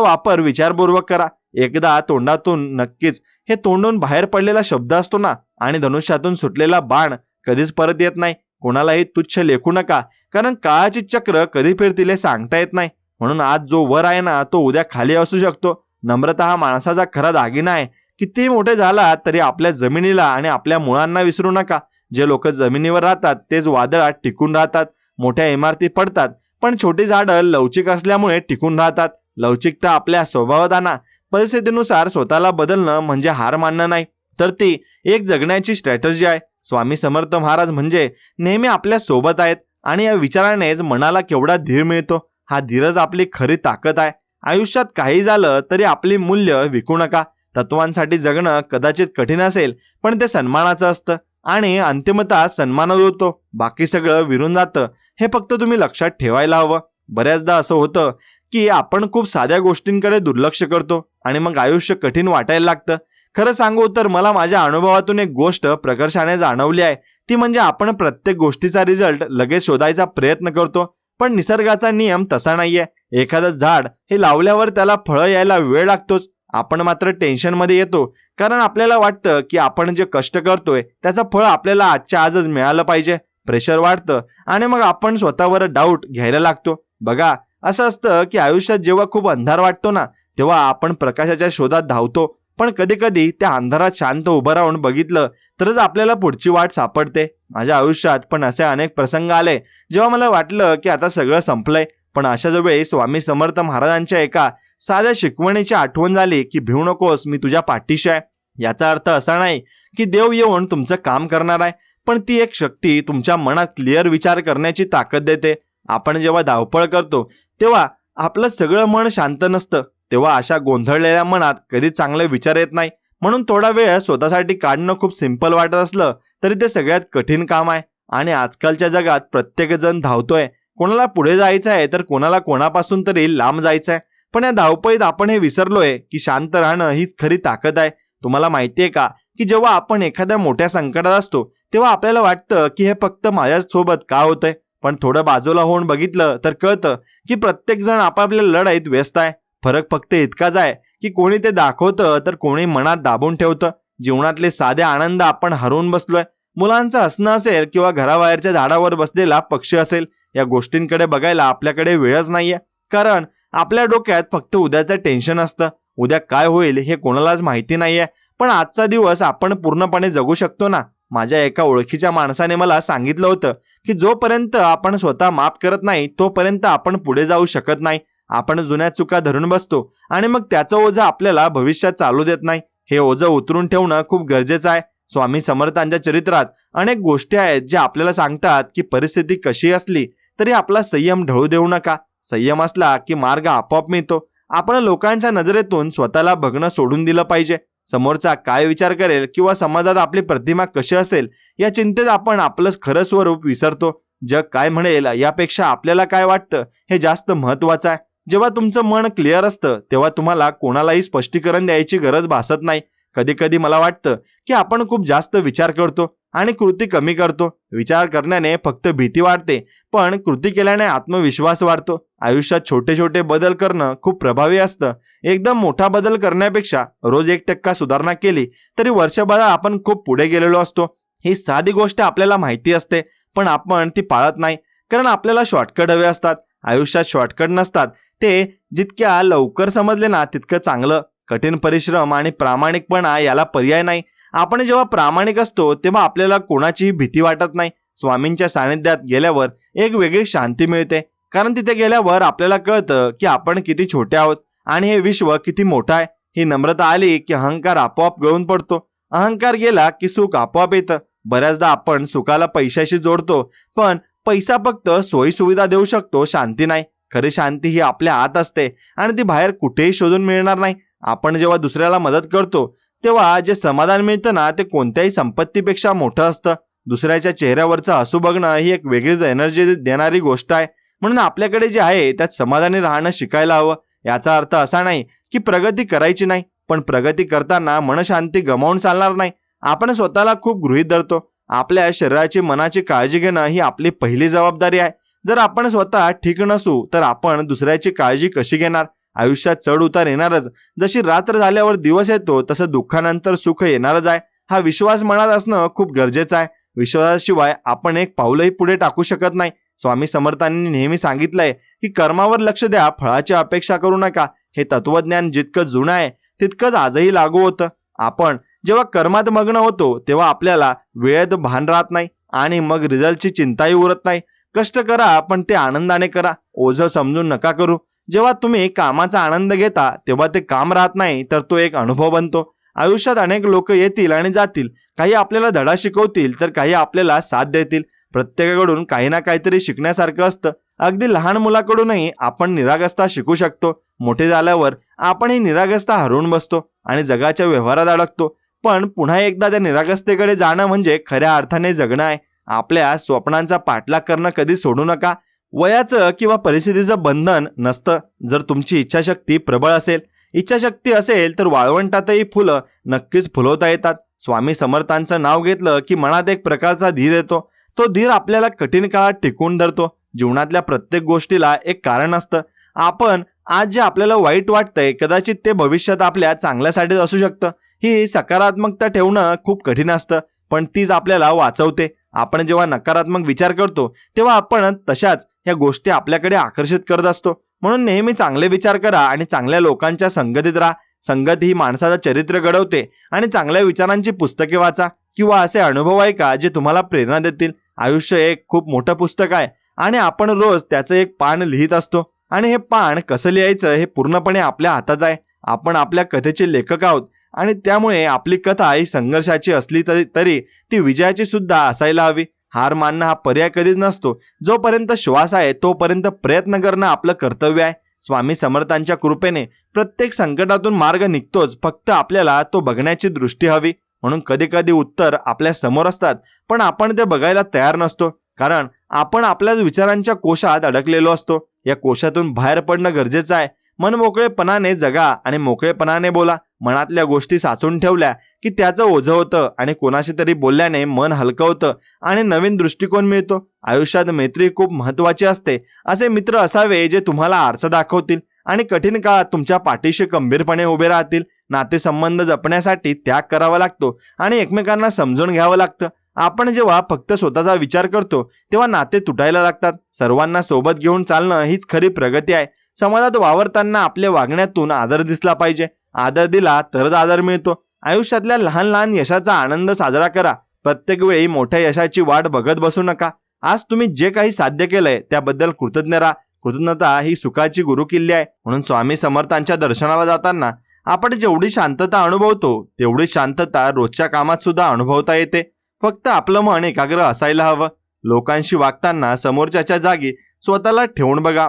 वापर विचारपूर्वक करा. एकदा तोंडातून नक्कीच हे तोंडून बाहेर पडलेला शब्द असतो ना, आणि धनुष्यातून सुटलेला बाण कधीच परत येत नाही. कोणालाही तुच्छ लेखू नका, कारण काळाची चक्र कधी फिरतील हे सांगता येत नाही. म्हणून आज जो वर आहे ना, तो उद्या खाली असू शकतो. नम्रता हा माणसाचा खरा दागिना आहे. किती मोठे झाला तरी आपल्या जमिनीला आणि आपल्या मुळांना विसरू नका. जे लोक जमिनीवर राहतात तेच वादळात टिकून राहतात. मोठ्या इमारती पडतात, पण छोटी झाडं लवचिक असल्यामुळे टिकून राहतात. लवचिकता आपल्या स्वभावात आणा. परिस्थितीनुसार स्वतःला बदलणं म्हणजे हार मानणं नाही, तर ती एक जगण्याची स्ट्रॅटर्जी आहे. स्वामी समर्थ महाराज म्हणजे नेहमी आपल्या सोबत आहेत आणि या विचारानेच मनाला केवढा धीर मिळतो. हा धीरच आपली खरी ताकद आहे. आयुष्यात काही झालं तरी आपली मूल्य विकू नका. तत्वांसाठी जगणं कदाचित कठीण असेल, पण ते सन्मानाचं असतं आणि अंतिमतः सन्मानच होतो. बाकी सगळं विरून जातं. हे फक्त तुम्ही लक्षात ठेवायला हवं. बऱ्याचदा असं होतं की आपण खूप साध्या गोष्टींकडे दुर्लक्ष करतो आणि मग आयुष्य कठीण वाटायला लागतं. खरं सांगू तर मला माझ्या अनुभवातून एक गोष्ट प्रकर्षाने जाणवली आहे. ती म्हणजे आपण प्रत्येक गोष्टीचा रिझल्ट लगेच शोधायचा प्रयत्न करतो, पण निसर्गाचा नियम तसा नाहीये. एखादं झाड हे लावल्यावर त्याला फळं यायला वेळ लागतोच. आपण मात्र टेन्शनमध्ये येतो, कारण आपल्याला वाटतं की आपण जे कष्ट करतोय त्याचं फळ आपल्याला आजच्या आजच मिळालं पाहिजे. प्रेशर वाढतं आणि मग आपण स्वतःवर डाऊट घ्यायला लागतो. बघा, असं असतं की आयुष्यात जेव्हा खूप अंधार वाटतो ना, तेव्हा आपण प्रकाशाच्या शोधात धावतो, पण कधी कधी त्या अंधारात शांत उभं राहून बघितलं तरच आपल्याला पुढची वाट सापडते. माझ्या आयुष्यात पण असे अनेक प्रसंग आले जेव्हा मला वाटलं की आता सगळं संपलंय, पण अशाच वेळी स्वामी समर्थ महाराजांच्या एका साध्या शिकवणीची आठवण झाली की भिवू नकोस, मी तुझ्या पाठीशी आहे. याचा अर्थ असा नाही की देव येऊन तुमचं काम करणार आहे, पण ती एक शक्ती तुमच्या मनात क्लिअर विचार करण्याची ताकद देते. आपण जेव्हा धावपळ करतो तेव्हा आपलं सगळं मन शांत नसतं. तेव्हा अशा गोंधळलेल्या मनात कधी चांगले विचार येत नाही. म्हणून थोडा वेळ स्वतःसाठी काढणं खूप सिंपल वाटत असलं तरी ते सगळ्यात कठीण काम आहे. आणि आजकालच्या जगात प्रत्येक जण धावतोय. कोणाला पुढे जायचं आहे तर कोणाला कोणापासून तरी लांब जायचं आहे. पण या धावपळीत आपण हे विसरलोय की शांत राहणं हीच खरी ताकद आहे. तुम्हाला माहितीये का की जेव्हा आपण एखाद्या मोठ्या संकटात असतो तेव्हा आपल्याला वाटतं की हे फक्त माझ्याच सोबत का होतंय, पण थोडं बाजूला होऊन बघितलं तर कळतं की प्रत्येक जण आपापल्या लढाईत व्यस्त आहे. फरक फक्त इतकाच आहे की कोणी ते दाखवतं तर कोणी मनात दाबून ठेवतं. जीवनातले साधे आनंद आपण हरवून बसलोय. मुलांचं हसणं असेल किंवा घराबाहेरच्या झाडावर बसलेला पक्षी असेल, या गोष्टींकडे बघायला आपल्याकडे वेळच नाहीये. कारण आपल्या डोक्यात फक्त उद्याचं टेन्शन असतं. उद्या काय होईल हे कोणालाच माहिती नाहीये, पण आजचा दिवस आपण पूर्णपणे जगू शकतो ना. माझ्या एका ओळखीच्या माणसाने मला सांगितलं होतं की जोपर्यंत आपण स्वतः माफ करत नाही तोपर्यंत आपण पुढे जाऊ शकत नाही. आपण जुन्या चुका धरून बसतो आणि मग त्याचं ओझं आपल्याला भविष्यात चालू देत नाही. हे ओझं उतरून ठेवणं खूप गरजेचं आहे. स्वामी समर्थांच्या चरित्रात अनेक गोष्टी आहेत ज्या आपल्याला सांगतात की परिस्थिती कशी असली तरी आपला संयम ढळू देऊ नका. संयम असला की मार्ग आपोआप मिळतो. आपण लोकांच्या नजरेतून स्वतःला बघणं सोडून दिलं पाहिजे. समोरचा काय विचार करेल किंवा समाजात आपली प्रतिमा कशी असेल या चिंतेत आपण आपलं खरं स्वरूप विसरतो. जग काय म्हणेल यापेक्षा आपल्याला काय वाटतं हे जास्त महत्वाचं आहे. जेव्हा तुमचं मन क्लिअर असतं तेव्हा तुम्हाला कोणालाही स्पष्टीकरण द्यायची गरज भासत नाही. कधी कधी मला वाटतं की आपण खूप जास्त विचार करतो आणि कृती कमी करतो. विचार करण्याने फक्त भीती वाढते, पण कृती केल्याने आत्मविश्वास वाढतो. आयुष्यात छोटे छोटे बदल करणं खूप प्रभावी असतं. एकदम मोठा बदल करण्यापेक्षा रोज 1% सुधारणा केली तरी वर्षभरात आपण खूप पुढे गेलेलो असतो. ही साधी गोष्ट आपल्याला माहिती असते, पण आपण ती पाळत नाही, कारण आपल्याला शॉर्टकट हवे असतात. आयुष्यात शॉर्टकट नसतात. ते जितक्या लवकर समजले ना तितकं चांगलं. कठीण परिश्रम आणि प्रामाणिकपणा याला पर्याय नाही. आपण जेव्हा प्रामाणिक असतो तेव्हा आपल्याला कोणाचीही भीती वाटत नाही. स्वामींच्या सानिध्यात गेल्यावर एक वेगळी शांती मिळते, कारण तिथे गेल्यावर आपल्याला कळतं की आपण किती छोटे आहोत आणि हे विश्व किती मोठं आहे. ही नम्रता आली की अहंकार आपोआप गळून पडतो. अहंकार गेला की सुख आपोआप येतं. बऱ्याचदा आपण सुखाला पैशाशी जोडतो, पण पैसा फक्त सोयी सुविधा देऊ शकतो, शांती नाही. खरी शांती ही आपल्या आत असते आणि ती बाहेर कुठेही शोधून मिळणार नाही. आपण जेव्हा दुसऱ्याला मदत करतो तेव्हा जे समाधान मिळतं ना ते कोणत्याही संपत्तीपेक्षा मोठं असतं. दुसऱ्याच्या चेहऱ्यावरचं हसू बघणं ही एक वेगळीच एनर्जी देणारी गोष्ट आहे. म्हणून आपल्याकडे जे आहे त्यात समाधानी राहणं शिकायला हवं. याचा अर्थ असा नाही की प्रगती करायची नाही, पण प्रगती करताना मनशांती गमावून चालणार नाही. आपण स्वतःला खूप गृहीत धरतो. आपल्या शरीराची मनाची काळजी घेणं ही आपली पहिली जबाबदारी आहे. जर आपण स्वतः ठीक नसू तर आपण दुसऱ्याची काळजी कशी घेणार? आयुष्यात चढ उतार येणारच. जशी रात्र झाल्यावर दिवस येतो तसं दुःखानंतर सुख येणारच आहे. हा विश्वास मनात असणं खूप गरजेचं आहे. विश्वासाशिवाय आपण एक पाऊलही पुढे टाकू शकत नाही. स्वामी समर्थांनी नेहमी सांगितलंय की कर्मावर लक्ष द्या, फळाची अपेक्षा करू नका. हे तत्वज्ञान जितकं जुनं आहे तितकंच आजही लागू होतं. आपण जेव्हा कर्मात मग्न होतो तेव्हा आपल्याला वेळेत भान राहत नाही आणि मग रिझल्टची चिंताही उरत नाही. कष्ट करा, पण ते आनंदाने करा. ओझं समजून नका करू. जेव्हा तुम्ही कामाचा आनंद घेता तेव्हा ते काम राहत नाही, तर तो एक अनुभव बनतो. आयुष्यात अनेक लोक येतील आणि जातील. काही आपल्याला धडा शिकवतील तर काही आपल्याला साथ देतील. प्रत्येकाकडून काही ना काहीतरी शिकण्यासारखं असतं. अगदी लहान मुलाकडूनही आपण निरागसता शिकू शकतो. मोठे झाल्यावर आपण ही निरागसता हरवून बसतो आणि जगाच्या व्यवहारात अडकतो. पण पुन्हा एकदा त्या निरागसतेकडे जाणं म्हणजे खऱ्या अर्थाने जगणं आहे. आपल्या स्वप्नांचा पाठलाग करणं कधी सोडू नका. वयाचं किंवा परिस्थितीचं बंधन नसतं. जर तुमची इच्छाशक्ती प्रबळ असेल, इच्छाशक्ती असेल तर वाळवंटातही फुलं नक्कीच फुलवता येतात. स्वामी समर्थांचं नाव घेतलं की मनात एक प्रकारचा धीर येतो. तो धीर आपल्याला कठीण काळात टिकवून धरतो. जीवनातल्या प्रत्येक गोष्टीला एक कारण असतं. आपण आज जे आपल्याला वाईट वाटतंय कदाचित ते भविष्यात आपल्या चांगल्यासाठीच असू शकतं. ही सकारात्मकता ठेवणं खूप कठीण असतं, पण तीच आपल्याला वाचवते. आपण जेव्हा नकारात्मक विचार करतो तेव्हा आपण तशाच ह्या गोष्टी आपल्याकडे आकर्षित करत असतो. म्हणून नेहमी चांगले विचार करा आणि चांगल्या लोकांच्या संगतीत राहा. संगत ही माणसाचं चरित्र घडवते आणि चांगल्या विचारांची पुस्तके वाचा किंवा असे अनुभव ऐका जे तुम्हाला प्रेरणा देतील. आयुष्य एक खूप मोठं पुस्तक आहे आणि आपण रोज त्याचं एक पान लिहित असतो आणि हे पान कसं लिहायचं हे पूर्णपणे आपल्या हातात आहे. आपण आपल्या कथेचे लेखक आहोत आणि त्यामुळे आपली कथा ही संघर्षाची असली तरी ती विजयाची सुद्धा असायला हवी. हार मानणं हा पर्याय कधीच नसतो. जोपर्यंत श्वास आहे तोपर्यंत प्रयत्न करणं आपलं कर्तव्य आहे. स्वामी समर्थांच्या कृपेने प्रत्येक संकटातून मार्ग निघतोच, फक्त आपल्याला तो बघण्याची दृष्टी हवी. म्हणून कधी कधी उत्तर आपल्या समोर असतात, पण आपण ते बघायला तयार नसतो, कारण आपण आपल्याच विचारांच्या कोशात अडकलेलो असतो. या कोशातून बाहेर पडणं गरजेचं आहे. मन मोकळेपणाने जगा आणि मोकळेपणाने बोला. मनातल्या गोष्टी साचून ठेवल्या की त्याचं ओझं होतं आणि कोणाशी तरी बोलल्याने मन हलकं होतं आणि नवीन दृष्टिकोन मिळतो. आयुष्यात मैत्री खूप महत्वाची असते. असे मित्र असावे जे तुम्हाला आरसा दाखवतील आणि कठीण काळात तुमच्या पाठीशी खंबीरपणे उभे राहतील. नातेसंबंध जपण्यासाठी त्याग करावा लागतो आणि एकमेकांना समजून घ्यावं लागतं. आपण जेव्हा फक्त स्वतःचा विचार करतो तेव्हा नाते तुटायला लागतात. सर्वांना सोबत घेऊन चालणं हीच खरी प्रगती आहे. समाजात वावरताना आपल्या वागण्यातून आदर दिसला पाहिजे. आदर दिला तरच आदर मिळतो. आयुष्यातल्या लहान लहान यशाचा आनंद साजरा करा. प्रत्येक वेळी मोठ्या यशाची वाट बघत बसू नका. आज तुम्ही जे काही साध्य केलंय त्याबद्दल कृतज्ञ राहा. कृतज्ञता ही सुखाची गुरुकिल्ली आहे. म्हणून स्वामी समर्थांच्या दर्शनाला जाताना आपण जेवढी शांतता अनुभवतो तेवढी शांतता रोजच्या कामात सुद्धा अनुभवता येते. फक्त आपलं मन एकाग्र असायला हवं. लोकांशी वागताना समोरच्याच्या जागी स्वतःला ठेवून बघा.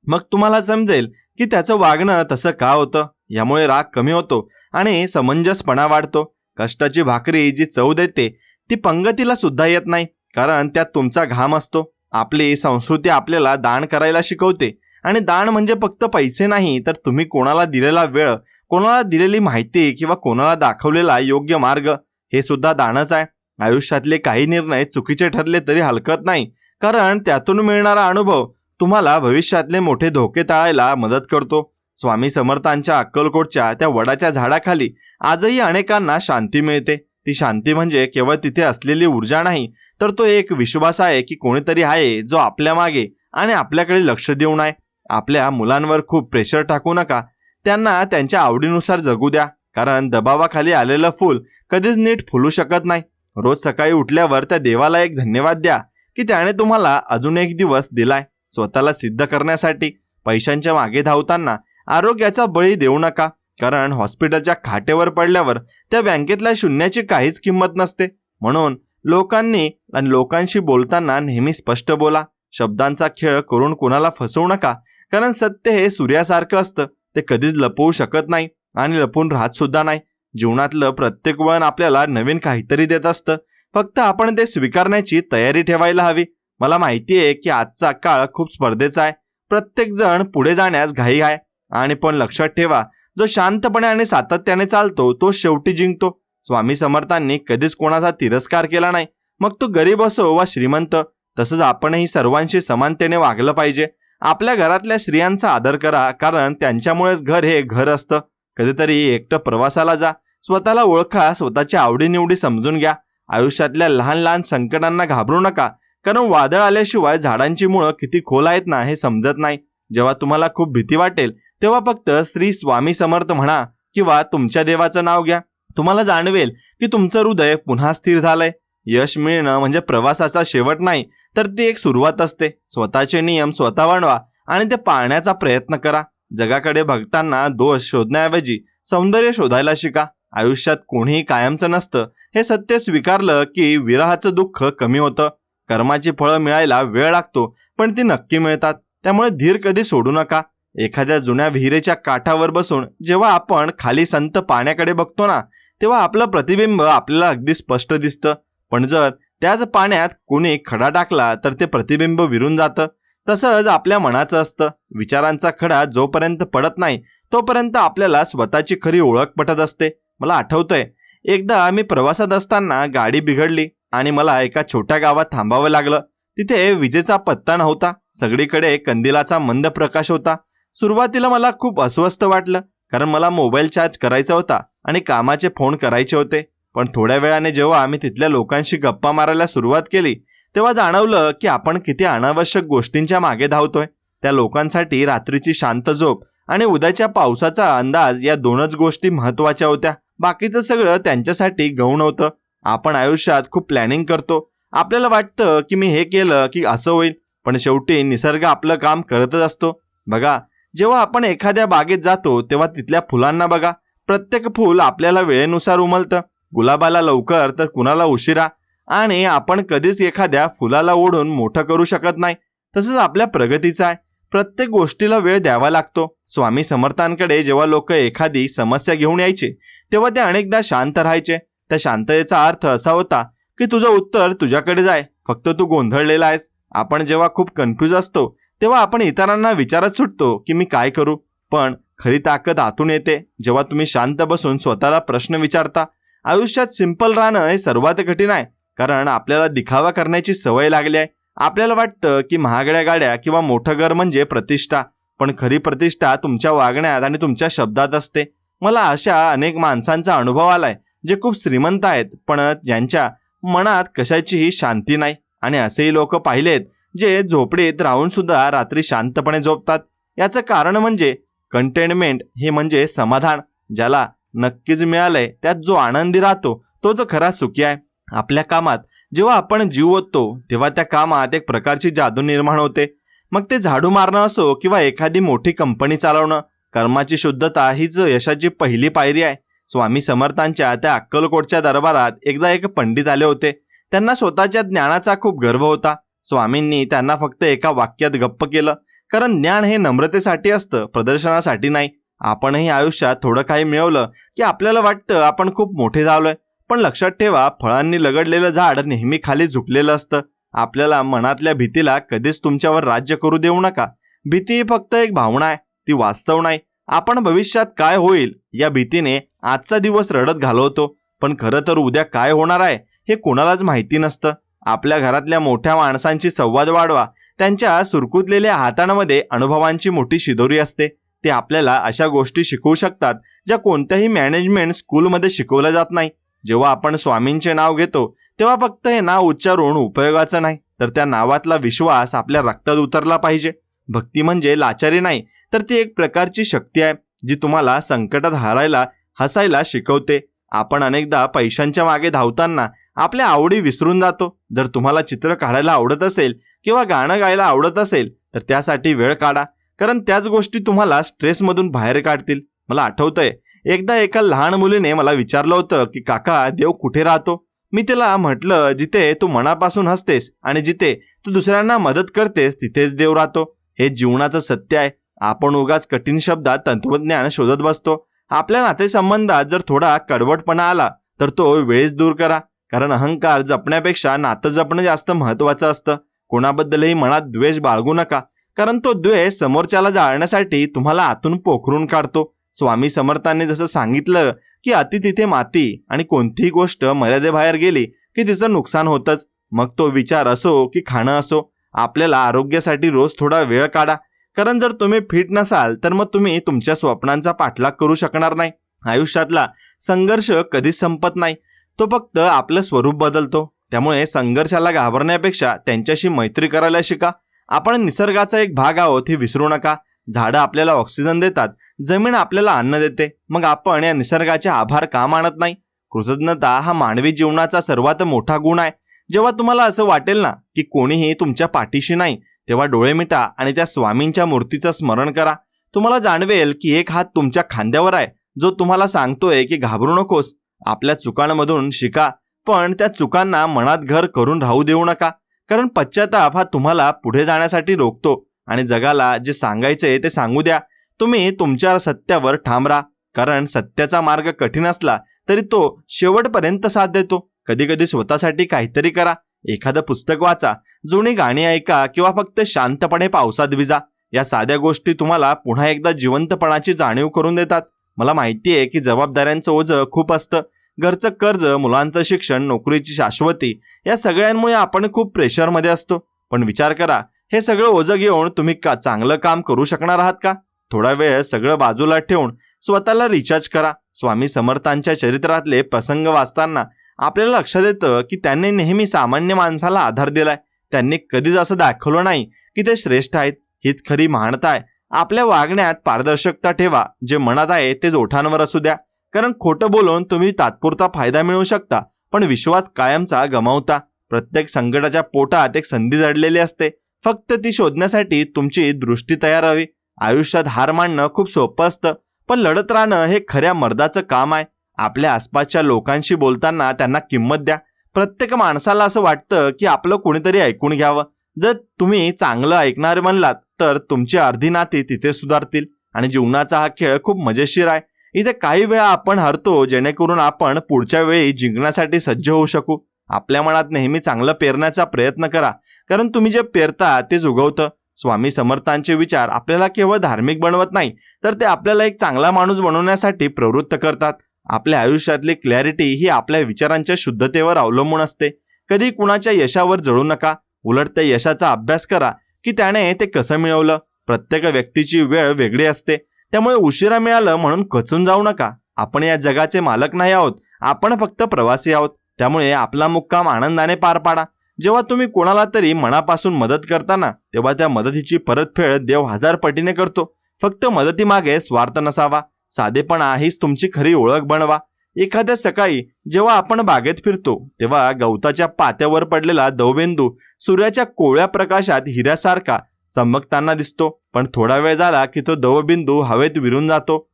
मग तुम्हाला समजेल की त्याचं वागणं तसं का होतं. यामुळे राग कमी होतो आणि समंजसपणा वाढतो. कष्टाची भाकरी जी चव देते ती पंगतीला सुद्धा येत नाही, कारण त्यात तुमचा घाम असतो. आपली संस्कृती आपल्याला दान करायला शिकवते, आणि दान म्हणजे फक्त पैसे नाही, तर तुम्ही कोणाला दिलेला वेळ, कोणाला दिलेली माहिती किंवा कोणाला दाखवलेला योग्य मार्ग हे सुद्धा दानच आहे. आयुष्यातले काही निर्णय चुकीचे ठरले तरी हरकत नाही, कारण त्यातून मिळणारा अनुभव तुम्हाला भविष्यातले मोठे धोके टाळायला मदत करतो. स्वामी समर्थांच्या अक्कलकोटच्या त्या वडाच्या झाडाखाली आजही अनेकांना शांती मिळते. ती शांती म्हणजे केवळ तिथे असलेली ऊर्जा नाही, तर तो एक विश्वास आहे की कोणीतरी आहे जो आपल्या मागे आणि आपल्याकडे लक्ष देऊन आहे. आपल्या मुलांवर खूप प्रेशर टाकू नका. त्यांना त्यांच्या आवडीनुसार जगू द्या, कारण दबावाखाली आलेलं फूल कधीच नीट फुलू शकत नाही. रोज सकाळी उठल्यावर त्या देवाला एक धन्यवाद द्या की त्याने तुम्हाला अजून एक दिवस दिलाय. स्वतःला सिद्ध करण्यासाठी पैशांच्या मागे धावताना आरोग्याचा बळी देऊ नका, कारण हॉस्पिटलच्या खाटेवर पडल्यावर त्या बँकेतल्या शून्याची काहीच किंमत नसते. म्हणून लोकांशी बोलताना नेहमी स्पष्ट बोला. शब्दांचा खेळ करून कोणाला फसवू नका, कारण सत्य हे सूर्यासारखं असतं. ते कधीच लपवू शकत नाही आणि लपून राहत सुद्धा नाही. जीवनातलं प्रत्येक वळण आपल्याला नवीन काहीतरी देत असतं. फक्त आपण ते स्वीकारण्याची तयारी ठेवायला हवी. मला माहिती आहे की आजचा काळ खूप स्पर्धेचा आहे. प्रत्येक जण पुढे जाण्यास घाई आहे, आणि पण लक्षात ठेवा, जो शांतपणे आणि सातत्याने चालतो तो शेवटी जिंकतो. स्वामी समर्थांनी कधीच कोणाचा तिरस्कार केला नाही, मग तो गरीब असो वा श्रीमंत. तसंच आपणही सर्वांशी समानतेने वागलं पाहिजे. आपल्या घरातल्या स्त्रियांचा आदर करा, कारण त्यांच्यामुळेच घर हे घर असतं. कधीतरी एकटं प्रवासाला जा. स्वतःला ओळखा, स्वतःच्या आवडीनिवडी समजून घ्या. आयुष्यातल्या लहान लहान संकटांना घाबरू नका, कारण वादळ आल्याशिवाय झाडांची मुळं किती खोल आहेत ना हे समजत नाही. जेव्हा तुम्हाला खूप भीती वाटेल तेव्हा फक्त श्री स्वामी समर्थ म्हणा किंवा तुमच्या देवाचं नाव घ्या. तुम्हाला जाणवेल की तुमचं हृदय पुन्हा स्थिर झालंय. यश मिळणं म्हणजे प्रवासाचा शेवट नाही, तर ती एक सुरुवात असते. स्वतःचे नियम स्वतः बनवा आणि ते पाळण्याचा प्रयत्न करा. जगाकडे बघताना दोष शोधण्याऐवजी सौंदर्य शोधायला शिका. आयुष्यात कोणीही कायमचं नसतं हे सत्य स्वीकारलं की विरहाचं दुःख कमी होतं. कर्माची फळं मिळायला वेळ लागतो, पण ती नक्की मिळतात. त्यामुळे धीर कधी सोडू नका. एखाद्या जुन्या विहिरीच्या काठावर बसून जेव्हा आपण खाली संत पाण्याकडे बघतो ना, तेव्हा आपलं प्रतिबिंब आपल्याला अगदी स्पष्ट दिसतं. पण जर त्याच पाण्यात कोणी खडा टाकला तर ते प्रतिबिंब विरून जातं. तसंच आपल्या मनाचं असतं. विचारांचा खडा जोपर्यंत पडत नाही तोपर्यंत आपल्याला स्वतःची खरी ओळख पटत असते. मला आठवतंय, एकदा मी प्रवासात असताना गाडी बिघडली आणि मला एका छोट्या गावात थांबावं लागलं. तिथे विजेचा पत्ता नव्हता. सगळीकडे कंदिलाचा मंद प्रकाश होता. सुरुवातीला मला खूप अस्वस्थ वाटलं, कारण मला मोबाईल चार्ज करायचा होता आणि कामाचे फोन करायचे होते. पण थोड्या वेळाने जेव्हा आम्ही तिथल्या लोकांशी गप्पा मारायला सुरुवात केली तेव्हा जाणवलं की आपण किती अनावश्यक गोष्टींच्या मागे धावतोय. त्या लोकांसाठी रात्रीची शांत झोप आणि उद्याच्या पावसाचा अंदाज या दोनच गोष्टी महत्त्वाच्या होत्या. बाकीचं सगळं त्यांच्यासाठी गौण होतं. आपण आयुष्यात खूप प्लॅनिंग करतो. आपल्याला वाटतं की मी हे केलं की असं होईल, पण शेवटी निसर्ग आपलं काम करतच असतो. बघा, जेव्हा आपण एखाद्या बागेत जातो तेव्हा तिथल्या फुलांना बघा. प्रत्येक फूल आपल्याला वेळेनुसार उमलतं. गुलाबाला लवकर तर कुणाला उशिरा, आणि आपण कधीच एखाद्या फुलाला ओढून मोठं करू शकत नाही. तसंच आपल्या प्रगतीचं आहे. प्रत्येक गोष्टीला वेळ द्यावा लागतो. स्वामी समर्थांकडे जेव्हा लोक एखादी समस्या घेऊन यायचे तेव्हा ते अनेकदा शांत राहायचे. त्या शांततेचा अर्थ असा होता की तुझं उत्तर तुझ्याकडेच आहे, फक्त तू गोंधळलेला आहेस. आपण जेव्हा खूप कन्फ्यूज असतो तेव्हा आपण इतरांना विचारत सुटतो की मी काय करू, पण खरी ताकद आतून येते जेव्हा तुम्ही शांत बसून स्वतःला प्रश्न विचारता. आयुष्यात सिंपल राहणं हे सर्वात कठीण आहे, कारण आपल्याला दिखावा करण्याची सवय लागली आहे. आपल्याला वाटतं की महागड्या गाड्या किंवा मोठं घर म्हणजे प्रतिष्ठा, पण खरी प्रतिष्ठा तुमच्या वागण्यात आणि तुमच्या शब्दात असते. मला अशा अनेक माणसांचा अनुभव आलाय जे खूप श्रीमंत आहेत, पण ज्यांच्या मनात कशाचीही शांती नाही. आणि असेही लोक पाहिलेत जे झोपडीत राहून सुद्धा रात्री शांतपणे झोपतात. याचं कारण म्हणजे कंटेनमेंट, हे म्हणजे समाधान. ज्याला नक्कीच मिळालंय त्यात जो आनंदी राहतो तोच खरा सुखी आहे. आपल्या कामात जेव्हा आपण जीव ओततो तेव्हा त्या कामात एक प्रकारची जादू निर्माण होते. मग ते झाडू मारणं असो किंवा एखादी मोठी कंपनी चालवणं, कर्माची शुद्धता हीच यशाची पहिली पायरी आहे. स्वामी समर्थांच्या त्या अक्कलकोटच्या दरबारात एकदा एक पंडित आले होते. त्यांना स्वतःच्या ज्ञानाचा खूप गर्व होता. स्वामींनी त्यांना फक्त एका वाक्यात गप्प केलं, कारण ज्ञान हे नम्रतेसाठी असतं, प्रदर्शनासाठी नाही. आपणही आयुष्यात थोडं काही मिळवलं की आपल्याला वाटतं आपण खूप मोठे झालोय, पण लक्षात ठेवा, फळांनी लगडलेलं झाड नेहमी खाली झुकलेलं असतं. आपल्याला मनातल्या भीतीला कधीच तुमच्यावर राज्य करू देऊ नका. भीती ही फक्त एक भावना आहे, ती वास्तव नाही. आपण भविष्यात काय होईल या भीतीने आजचा दिवस रडत घालवतो, पण खरं तर उद्या काय होणार आहे हे कोणालाच माहिती नसतं. आपल्या घरातल्या मोठ्या माणसांची संवाद वाढवा. त्यांच्या सुरकुतलेल्या हातांमध्ये अनुभवांची मोठी शिदोरी असते. ते आपल्याला अशा गोष्टी शिकवू शकतात ज्या कोणत्याही मॅनेजमेंट स्कूलमध्ये शिकवल्या जात नाही. जेव्हा आपण स्वामींचे नाव घेतो तेव्हा फक्त हे नाव उच्चारून उपयोगाचं नाही, तर त्या नावातला विश्वास आपल्या रक्तात उतरला पाहिजे. भक्ती म्हणजे लाचारी नाही, तर ती एक प्रकारची शक्ती आहे जी तुम्हाला संकटात हसायला शिकवते. आपण अनेकदा पैशांच्या मागे धावताना आपल्या आवडी विसरून जातो. जर तुम्हाला चित्र काढायला आवडत असेल किंवा गाणं गायला आवडत असेल तर त्यासाठी वेळ काढा, कारण त्याच गोष्टी तुम्हाला स्ट्रेसमधून बाहेर काढतील. मला आठवतंय, एकदा एका लहान मुलीने मला विचारलं होतं की काका, देव कुठे राहतो? मी तिला म्हटलं, जिथे तू मनापासून हसतेस आणि जिथे तू दुसऱ्यांना मदत करतेस तिथेच देव राहतो. हे जीवनाचं सत्य आहे. आपण उगाच कठीण शब्दात तत्वज्ञान शोधत बसतो. आपल्या नातेसंबंधात जर थोडा कडवटपणा आला तर तो वेळेस दूर करा, कारण अहंकार जपण्यापेक्षा नातं जपणं जास्त महत्वाचं असतं. कोणाबद्दलही मनात द्वेष बाळगू नका, कारण तो द्वेष समोरच्याला जाळण्यासाठी तुम्हाला आतून पोखरून काढतो. स्वामी समर्थांनी जसं सांगितलं की अति तिथे माती, आणि कोणतीही गोष्ट मर्यादेबाहेर गेली की तिचं नुकसान होतंच. मग तो विचार असो की खाणं असो. आपल्याला आरोग्यासाठी रोज थोडा वेळ काढा, कारण जर तुम्ही फिट नसाल तर मग तुम्ही तुमच्या स्वप्नांचा पाठलाग करू शकणार नाही. आयुष्यातला संघर्ष कधीच संपत नाही, तो फक्त आपलं स्वरूप बदलतो. त्यामुळे संघर्षाला घाबरण्यापेक्षा त्यांच्याशी मैत्री करायला शिका. आपण निसर्गाचा एक भाग आहोत हे विसरू नका. झाडं आपल्याला ऑक्सिजन देतात, जमीन आपल्याला अन्न देते. मग आपण या निसर्गाचे आभार का मानत नाही? कृतज्ञता हा मानवी जीवनाचा सर्वात मोठा गुण आहे. जेव्हा तुम्हाला असं वाटेल ना की कोणीही तुमच्या पाठीशी नाही, तेव्हा डोळे मिटा आणि त्या स्वामींच्या मूर्तीचं स्मरण करा. तुम्हाला जाणवेल की एक हात तुमच्या खांद्यावर आहे, जो तुम्हाला सांगतोय की घाबरू नकोस. आपल्या चुकांमधून शिका, पण त्या चुकांना मनात घर करून राहू देऊ नका, कारण पश्चाताप हा तुम्हाला पुढे जाण्यासाठी रोखतो. आणि जगाला जे सांगायचे ते सांगू द्या. तुम्ही तुमच्या सत्यावर ठाम राहा, कारण सत्याचा मार्ग कठीण असला तरी तो शेवटपर्यंत साथ देतो. कधी कधी स्वतःसाठी काहीतरी करा. एखादं पुस्तक वाचा, जुनी गाणी ऐका किंवा फक्त शांतपणे पावसात भिजा. या साध्या गोष्टी तुम्हाला पुन्हा एकदा जिवंतपणाची जाणीव करून देतात. मला माहिती आहे की जबाबदाऱ्यांचं ओझं खूप असतं. घरचं कर्ज, मुलांचं शिक्षण, नोकरीची शाश्वती, या सगळ्यांमुळे आपण खूप प्रेशरमध्ये असतो. पण विचार करा, हे सगळं ओझं घेऊन तुम्ही चांगलं काम करू शकणार आहात का? थोडा वेळ सगळं बाजूला ठेवून स्वतःला रिचार्ज करा. स्वामी समर्थांच्या चरित्रातले प्रसंग वाचताना आपल्याला लक्षात येतं की त्यांनी नेहमी सामान्य माणसाला आधार दिलाय. त्यांनी कधीच असं दाखवलं नाही की ते श्रेष्ठ आहेत. हीच खरी महानता आहे. आपल्या वागण्यात पारदर्शकता ठेवा. जे मनात आहे तेच ओठांवर असू द्या, कारण खोटं बोलून तुम्ही तात्पुरता फायदा मिळवू शकता, पण विश्वास कायमचा गमावता. प्रत्येक संकटाच्या पोटात एक संधी दडलेली असते, फक्त ती शोधण्यासाठी तुमची दृष्टी तयार हवी. आयुष्यात हार मानणं खूप सोपं असतं, पण लढत राहणं हे खऱ्या मर्दाचं काम आहे. आपल्या आसपासच्या लोकांशी बोलताना त्यांना किंमत द्या. प्रत्येक माणसाला असं वाटतं की आपलं कोणीतरी ऐकून घ्यावं. जर तुम्ही चांगलं ऐकणारे बनलात तर तुमची अर्धी नाती तिथे सुधारतील. आणि जीवनाचा हा खेळ खूप मजेशीर आहे. इथे काही वेळा आपण हरतो, जेणेकरून आपण पुढच्या वेळी जिंकण्यासाठी सज्ज होऊ शकू. आपल्या मनात नेहमी चांगलं पेरण्याचा प्रयत्न करा, कारण तुम्ही जे पेरता तेच उगवतं. स्वामी समर्थांचे विचार आपल्याला केवळ धार्मिक बनवत नाही, तर ते आपल्याला एक चांगला माणूस बनवण्यासाठी प्रवृत्त करतात. आपल्या आयुष्यातली क्लॅरिटी ही आपल्या विचारांच्या शुद्धतेवर अवलंबून असते. कधी कुणाच्या यशावर जळू नका, उलट त्या यशाचा अभ्यास करा की त्याने ते कसं मिळवलं. प्रत्येक व्यक्तीची वेळ वेगळी असते, त्यामुळे उशिरा मिळालं म्हणून खचून जाऊ नका. आपण या जगाचे मालक नाही आहोत, आपण फक्त प्रवासी आहोत. त्यामुळे आपला मुक्काम आनंदाने पार पाडा. जेव्हा तुम्ही कोणाला तरी मनापासून मदत करताना, तेव्हा त्या मदतीची परतफेड देव 1000 पटीने करतो. फक्त मदतीमागे स्वार्थ नसावा. साधेपणा हीच तुमची खरी ओळख बनवा. एखाद्या सकाळी जेव्हा आपण बागेत फिरतो तेव्हा गवताच्या पात्यावर पडलेला दवबिंदू सूर्याच्या कोवळ्या प्रकाशात हिऱ्यासारखा चमकताना दिसतो, पण थोडा वेळ झाला की तो दवबिंदू हवेत विरून जातो.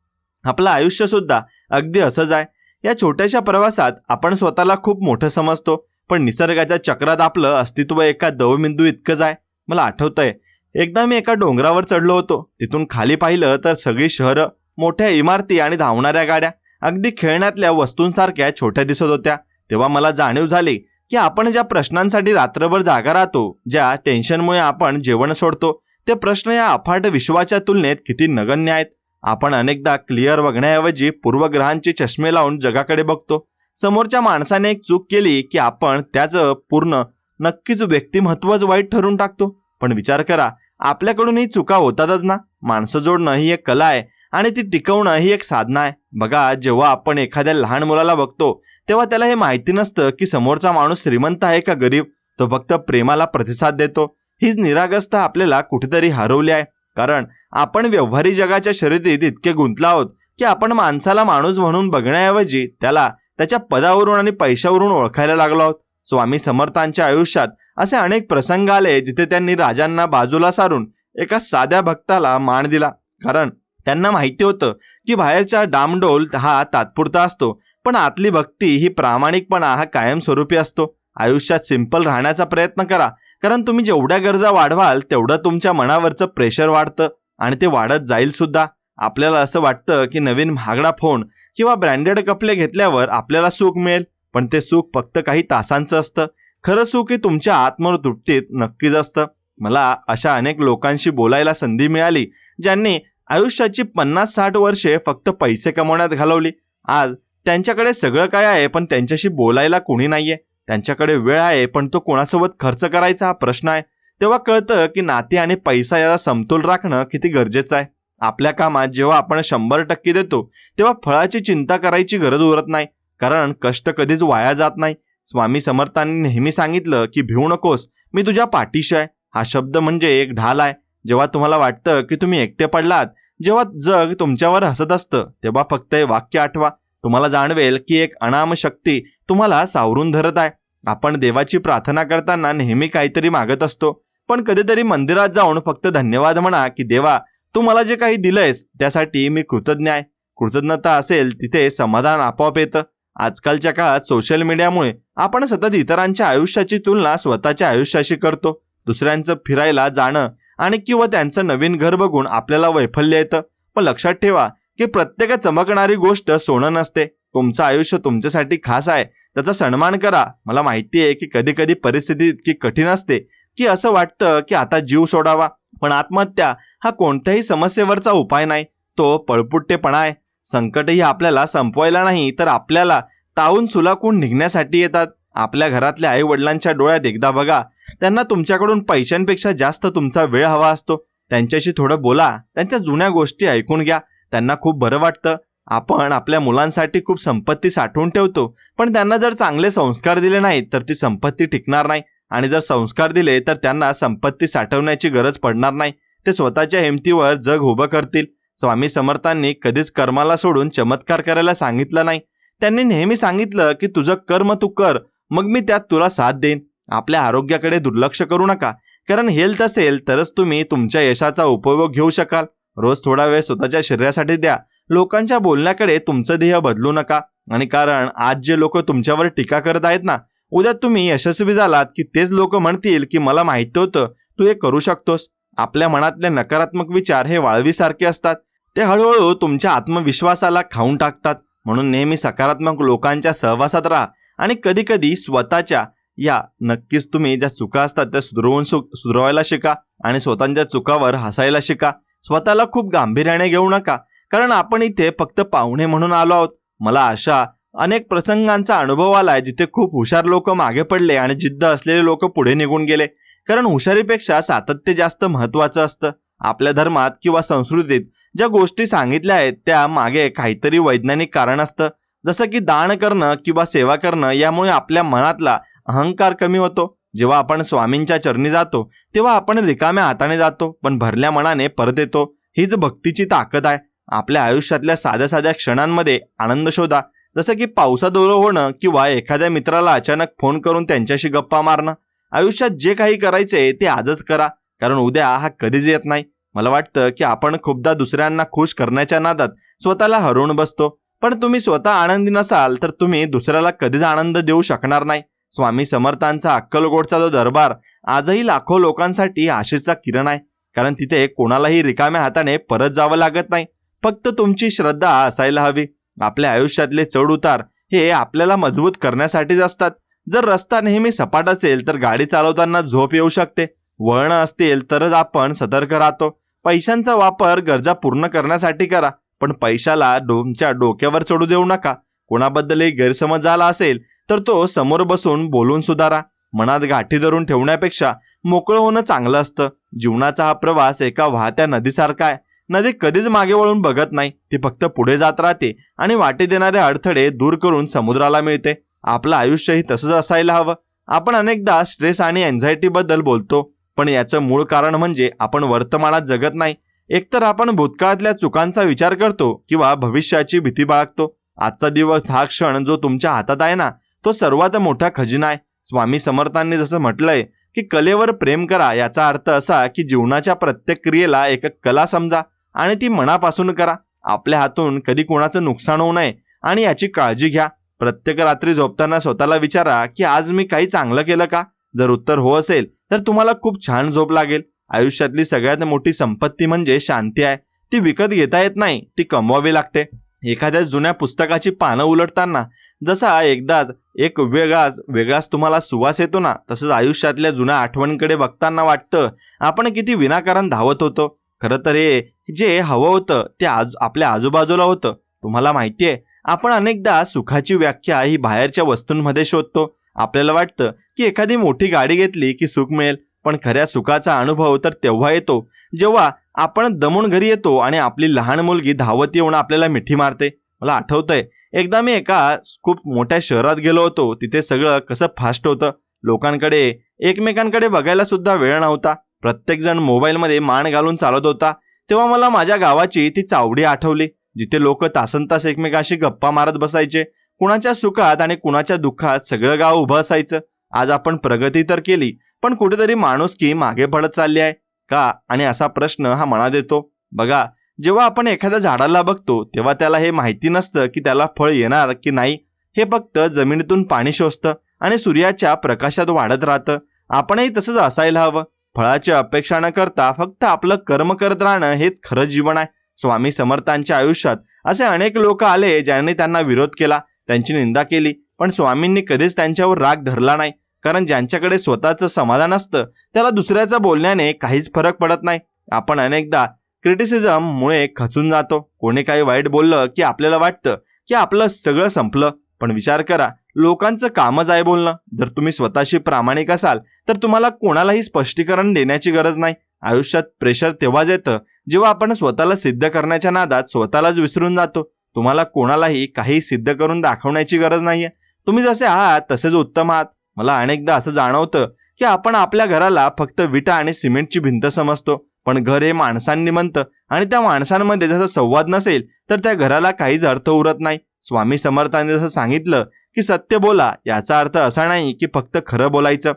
आपलं आयुष्य सुद्धा अगदी असंच आहे. या छोट्याशा प्रवासात आपण स्वतःला खूप मोठं समजतो, पण निसर्गाच्या चक्रात आपलं अस्तित्व एका दवबिंदू इतकंच आहे. मला आठवतंय, एकदा मी एका डोंगरावर चढलो होतो. तिथून खाली पाहिलं तर सगळी शहरं, मोठ्या इमारती आणि धावणाऱ्या गाड्या अगदी खेळण्यातल्या वस्तूंसारख्या छोट्या दिसत होत्या. तेव्हा मला जाणीव झाली की आपण ज्या प्रश्नांसाठी रात्रभर जागा राहतो, ज्या टेन्शनमुळे आपण जेवण सोडतो, ते प्रश्न या अफाट विश्वाच्या तुलनेत किती नगण्य आहेत. आपण अनेकदा क्लिअर बघण्याऐवजी पूर्वग्रहांचे चष्मे लावून जगाकडे बघतो. समोरच्या माणसाने एक चूक केली की आपण त्याचं पूर्ण नक्कीच व्यक्तिमत्वच वाईट ठरून टाकतो. पण विचार करा, आपल्याकडून ही चुका होतातच ना. माणसं जोडणं ही एक कला आहे आणि ती टिकवणं ही एक साधना आहे. बघा, जेव्हा आपण एखाद्या लहान मुलाला बघतो तेव्हा त्याला हे माहिती नसतं की समोरचा माणूस श्रीमंत आहे का गरीब. तो फक्त प्रेमाला प्रतिसाद देतो. हीच निरागसता आपल्याला कुठेतरी हरवली आहे, कारण आपण व्यवहारी जगाच्या शर्यतीत इतके गुंतलो आहोत की आपण माणसाला माणूस म्हणून बघण्याऐवजी त्याला त्याच्या पदावरून आणि पैशावरून ओळखायला लागलो आहोत. स्वामी समर्थांच्या आयुष्यात असे अनेक प्रसंग आले जिथे त्यांनी राजांना बाजूला सारून एका साध्या भक्ताला मान दिला, कारण त्यांना माहिती होतं की बाहेरचा डामडोल हा तात्पुरता असतो, पण आतली भक्ती ही प्रामाणिकपणा हा कायमस्वरूपी असतो. आयुष्यात सिंपल राहण्याचा प्रयत्न करा, कारण तुम्ही जेवढ्या गरजा वाढवाल तेवढं तुमच्या मनावरचं प्रेशर वाढतं आणि ते वाढत जाईल सुद्धा. आपल्याला असं वाटतं की नवीन महागडा फोन किंवा ब्रँडेड कपडे घेतल्यावर आपल्याला सुख मिळेल, पण ते सुख फक्त काही तासांचं असतं. खरं सुख हे तुमच्या आत्मतृप्तीत नक्कीच असतं. मला अशा अनेक लोकांशी बोलायला संधी मिळाली ज्यांनी आयुष्याची 50-60 वर्षे फक्त पैसे कमवण्यात घालवली. आज त्यांच्याकडे सगळं काय आहे, पण त्यांच्याशी बोलायला कोणी नाहीये. त्यांच्याकडे वेळ आहे, पण तो कोणासोबत खर्च करायचा हा प्रश्न आहे. तेव्हा कळतं की नाती आणि पैसा याचा समतोल राखणं किती गरजेचं आहे. आपल्या कामात जेव्हा आपण 100% देतो तेव्हा फळाची चिंता करायची गरज उरत नाही, कारण कष्ट कधीच वाया जात नाही. स्वामी समर्थांनी नेहमी सांगितलं की भिवू नकोस, मी तुझ्या पाठीशी आहे. हा शब्द म्हणजे एक ढाल आहे. जेव्हा तुम्हाला वाटतं की तुम्ही एकटे पडलात, जेव्हा जग तुमच्यावर हसत असतं, तेव्हा फक्त हे वाक्य आठवा. तुम्हाला जाणवेल की एक अनाम शक्ती तुम्हाला सावरून धरत आहे. आपण देवाची प्रार्थना करताना नेहमी काहीतरी मागत असतो, पण कधीतरी मंदिरात जाऊन फक्त धन्यवाद म्हणा की देवा, तू मला जे काही दिलंयस त्यासाठी मी कृतज्ञ आहे. कृतज्ञता असेल तिथे समाधान आपोआप येतं. आजकालच्या काळात सोशल मीडियामुळे आपण सतत इतरांच्या आयुष्याची तुलना स्वतःच्या आयुष्याशी करतो. दुसऱ्यांचं फिरायला जाणं आणि किंवा त्यांचं नवीन घर बघून आपल्याला वैफल्य येतं. पण लक्षात ठेवा की प्रत्येक चमकणारी गोष्ट सोनं नसते. तुमचं आयुष्य तुमच्यासाठी खास आहे, त्याचा सन्मान करा. मला माहिती आहे की कधी कधी परिस्थिती इतकी कठीण असते की असं वाटतं की आता जीव सोडावा, पण आत्महत्या हा कोणत्याही समस्येवरचा उपाय नाही, तो पळपुट्टेपणा आहे. संकटही आपल्याला संपवायला नाही तर आपल्याला तावून सुलाखून निघण्यासाठी येतात. आपल्या घरातल्या आई वडिलांच्या डोळ्यात एकदा बघा. त्यांना तुमच्याकडून पैशांपेक्षा जास्त तुमचा वेळ हवा असतो. त्यांच्याशी थोडं बोला, त्यांच्या जुन्या गोष्टी ऐकून घ्या. त्यांना खूप बरं वाटतं. आपण आपल्या मुलांसाठी खूप संपत्ती साठवून ठेवतो, पण त्यांना जर चांगले संस्कार दिले नाहीत तर ती संपत्ती टिकणार नाही, आणि जर संस्कार दिले तर त्यांना संपत्ती साठवण्याची गरज पडणार नाही. ते स्वतःच्या हिमतीवर जग उभं करतील. स्वामी समर्थांनी कधीच कर्माला सोडून चमत्कार करायला सांगितलं नाही. त्यांनी नेहमी सांगितलं की तुझं कर्म तू कर, मग मी त्यात तुला साथ देईन. आपल्या आरोग्याकडे दुर्लक्ष करू नका, कारण हेल्थ असेल तरच तुम्ही तुमच्या यशाचा उपभोग घेऊ शकाल. रोज थोडा वेळ स्वतःच्या शरीरासाठी द्या. लोकांच्या बोलण्याकडे तुमचं ध्येय बदलू नका, आणि कारण आज जे लोक तुमच्यावर टीका करत आहेत ना, उद्या तुम्ही यशस्वी झालात की तेच लोक म्हणतील की मला माहिती होतं तू हे करू शकतोस. आपल्या मनातले नकारात्मक विचार हे वाळवीसारखे असतात. ते हळूहळू तुमच्या आत्मविश्वासाला खाऊन टाकतात. म्हणून नेहमी सकारात्मक लोकांच्या सहवासात राहा, आणि कधी कधी स्वतःच्या नक्कीच तुम्ही ज्या चुका असतात त्या सुधारायला शिका, आणि स्वतःच्या चुकावर हसायला शिका. स्वतःला खूप गांभीर्याने घेऊ नका, कारण आपण इथे फक्त पाहुणे म्हणून आलो आहोत. मला अशा अनेक प्रसंगांचा अनुभव आलाय जिथे खूप हुशार लोक मागे पडले आणि जिद्द असलेले लोक पुढे निघून गेले, कारण हुशारीपेक्षा सातत्य जास्त महत्वाचं असतं. आपल्या धर्मात किंवा संस्कृतीत ज्या गोष्टी सांगितल्या आहेत त्या मागे काहीतरी वैज्ञानिक कारण असतं. जसं की दान करणं किंवा सेवा करणं, यामुळे आपल्या मनातला अहंकार कमी होतो. जेव्हा आपण स्वामींच्या चरणी जातो तेव्हा आपण रिकाम्या हाताने जातो, पण भरल्या मनाने परत येतो. हीच भक्तीची ताकद आहे. आपल्या आयुष्यातल्या साध्या साध्या क्षणांमध्ये आनंद शोधा, जसं की पावसात ओलं होणं किंवा एखाद्या मित्राला अचानक फोन करून त्यांच्याशी गप्पा मारणं. आयुष्यात जे काही करायचे ते आजच करा, कारण उद्या हा कधीच येत नाही. मला वाटतं की आपण खूपदा दुसऱ्यांना खुश करण्याच्या नादात स्वतःला हरवून बसतो. पण तुम्ही स्वतः आनंदी नसाल तर तुम्ही दुसऱ्याला कधीच आनंद देऊ शकणार नाही. स्वामी समर्थांचा अक्कलकोटचा जो दरबार आजही लाखो लोकांसाठी आशेचा किरण आहे. कारण तिथे कोणालाही रिकाम्या हाताने परत जावं लागत नाही. फक्त तुमची श्रद्धा असायला हवी. आपल्या आयुष्यातले चढ उतार हे आपल्याला मजबूत करण्यासाठीच असतात. जर रस्ता नेहमी सपाट असेल तर गाडी चालवताना झोप येऊ शकते. वळण असतील तरच आपण सतर्क राहतो. पैशांचा वापर गरजा पूर्ण करण्यासाठी करा, पण पैशाला तुमच्या डोक्यावर चढू देऊ नका. कोणाबद्दलही गैरसमज झाला असेल तर तो समोर बसून बोलून सुधारा. मनात गाठी धरून ठेवण्यापेक्षा मोकळं होणं चांगलं असतं. जीवनाचा हा प्रवास एका वाहत्या नदीसारखा आहे. नदी कधीच मागे वळून बघत नाही, ती फक्त पुढे जात राहते आणि वाटेत येणारे अडथळे दूर करून समुद्राला मिळते. आपलं आयुष्यही तसंच असायला हवं. आपण अनेकदा स्ट्रेस आणि एन्झायटी बद्दल बोलतो, पण याचं मूळ कारण म्हणजे आपण वर्तमानात जगत नाही. एकतर आपण भूतकाळातल्या चुकांचा विचार करतो किंवा भविष्याची भीती बाळगतो. आजचा दिवस हा क्षण जो तुमच्या हातात आहे ना, तो सर्वात मोठा खजिना आहे. स्वामी समर्थांनी जसं म्हटलंय की कलेवर प्रेम करा, याचा अर्थ असा की जीवनाच्या प्रत्येक क्रियेला एक कला समजा आणि ती मनापासून करा. आपल्या हातून कधी कोणाचं नुकसान होऊ नये आणि याची काळजी घ्या. प्रत्येक रात्री झोपताना स्वतःला विचारा की आज मी काही चांगलं केलं का? जर उत्तर हो असेल तर तुम्हाला खूप छान झोप लागेल. आयुष्यातली सगळ्यात मोठी संपत्ती म्हणजे शांती आहे. ती विकत घेता येत नाही, ती कमवावी लागते. एखाद्या जुन्या पुस्तकाची पानं उलटताना जसा एकदाच एक वेगळाच तुम्हाला सुवास येतो ना, तसंच आयुष्यातल्या जुन्या आठवणींकडे बघताना वाटतं आपण किती विनाकारण धावत होतो. खरं तर हे जे हवं होतं ते आपल्या आजूबाजूला होतं. तुम्हाला माहितीये, आपण अनेकदा सुखाची व्याख्या ही बाहेरच्या वस्तूंमध्ये शोधतो. आपल्याला वाटतं की एखादी मोठी गाडी घेतली की सुख मिळेल, पण खऱ्या सुखाचा अनुभव तर तेव्हा येतो जेव्हा आपण दमून घरी येतो आणि आपली लहान मुलगी धावत येऊन आपल्याला मिठी मारते. मला आठवतंय, एकदा मी एका खूप मोठ्या शहरात गेलो होतो. तिथे सगळं कसं फास्ट होतं. लोकांकडे एकमेकांकडे बघायला सुद्धा वेळ नव्हता. प्रत्येक जण मोबाईलमध्ये मान घालून चालत होता. तेव्हा मला माझ्या गावाची ती चावडी आठवली, जिथे लोक तासनतास एकमेकांशी गप्पा मारत बसायचे. कुणाच्या सुखात आणि कुणाच्या दुःखात सगळं गाव उभं असायचं. आज आपण प्रगती तर केली, पण कुठेतरी माणुसकी मागे पडत चालली आहे का? आणि असा प्रश्न हा मनात येतो. बघा, जेव्हा आपण एखाद्या झाडाला बघतो तेव्हा त्याला हे माहिती नसतं की त्याला फळ येणार की नाही. हे फक्त जमिनीतून पाणी शोषतं आणि सूर्याच्या प्रकाशात वाढत राहतं. आपणही तसंच असायला हवं. फळाची अपेक्षा न करता फक्त आपलं कर्म करत राहणं हेच खरं जीवन आहे. स्वामी समर्थांच्या आयुष्यात असे अनेक लोक आले ज्यांनी त्यांना विरोध केला, त्यांची निंदा केली, पण स्वामींनी कधीच त्यांच्यावर राग धरला नाही. कारण ज्यांच्याकडे स्वतःचं समाधान असतं त्याला दुसऱ्याचं बोलण्याने काहीच फरक पडत नाही. आपण अनेकदा क्रिटिसिझम मुळे खचून जातो. कोणी काही वाईट बोललं की आपल्याला वाटतं की आपलं सगळं संपलं. पण विचार करा, लोकांचं कामच आहे बोलणं. जर तुम्ही स्वतःशी प्रामाणिक असाल तर तुम्हाला कोणालाही स्पष्टीकरण देण्याची गरज नाही. आयुष्यात प्रेशर तेव्हाच येतं जेव्हा आपण स्वतःला सिद्ध करण्याच्या नादात स्वतःलाच विसरून जातो. तुम्हाला कोणालाही काही सिद्ध करून दाखवण्याची गरज नाहीये. तुम्ही जसे आहात तसेच उत्तम आहात. मला अनेकदा असं जाणवतं की आपण आपल्या घराला फक्त विटा आणि सिमेंटची भिंत समजतो, पण घर हे माणसांनी बनतं आणि त्या माणसांमध्ये जसं संवाद नसेल तर त्या घराला काहीच अर्थ उरत नाही. स्वामी समर्थांनी जसं सांगितलं की सत्य बोला, याचा अर्थ असा नाही की फक्त खरं बोलायचं,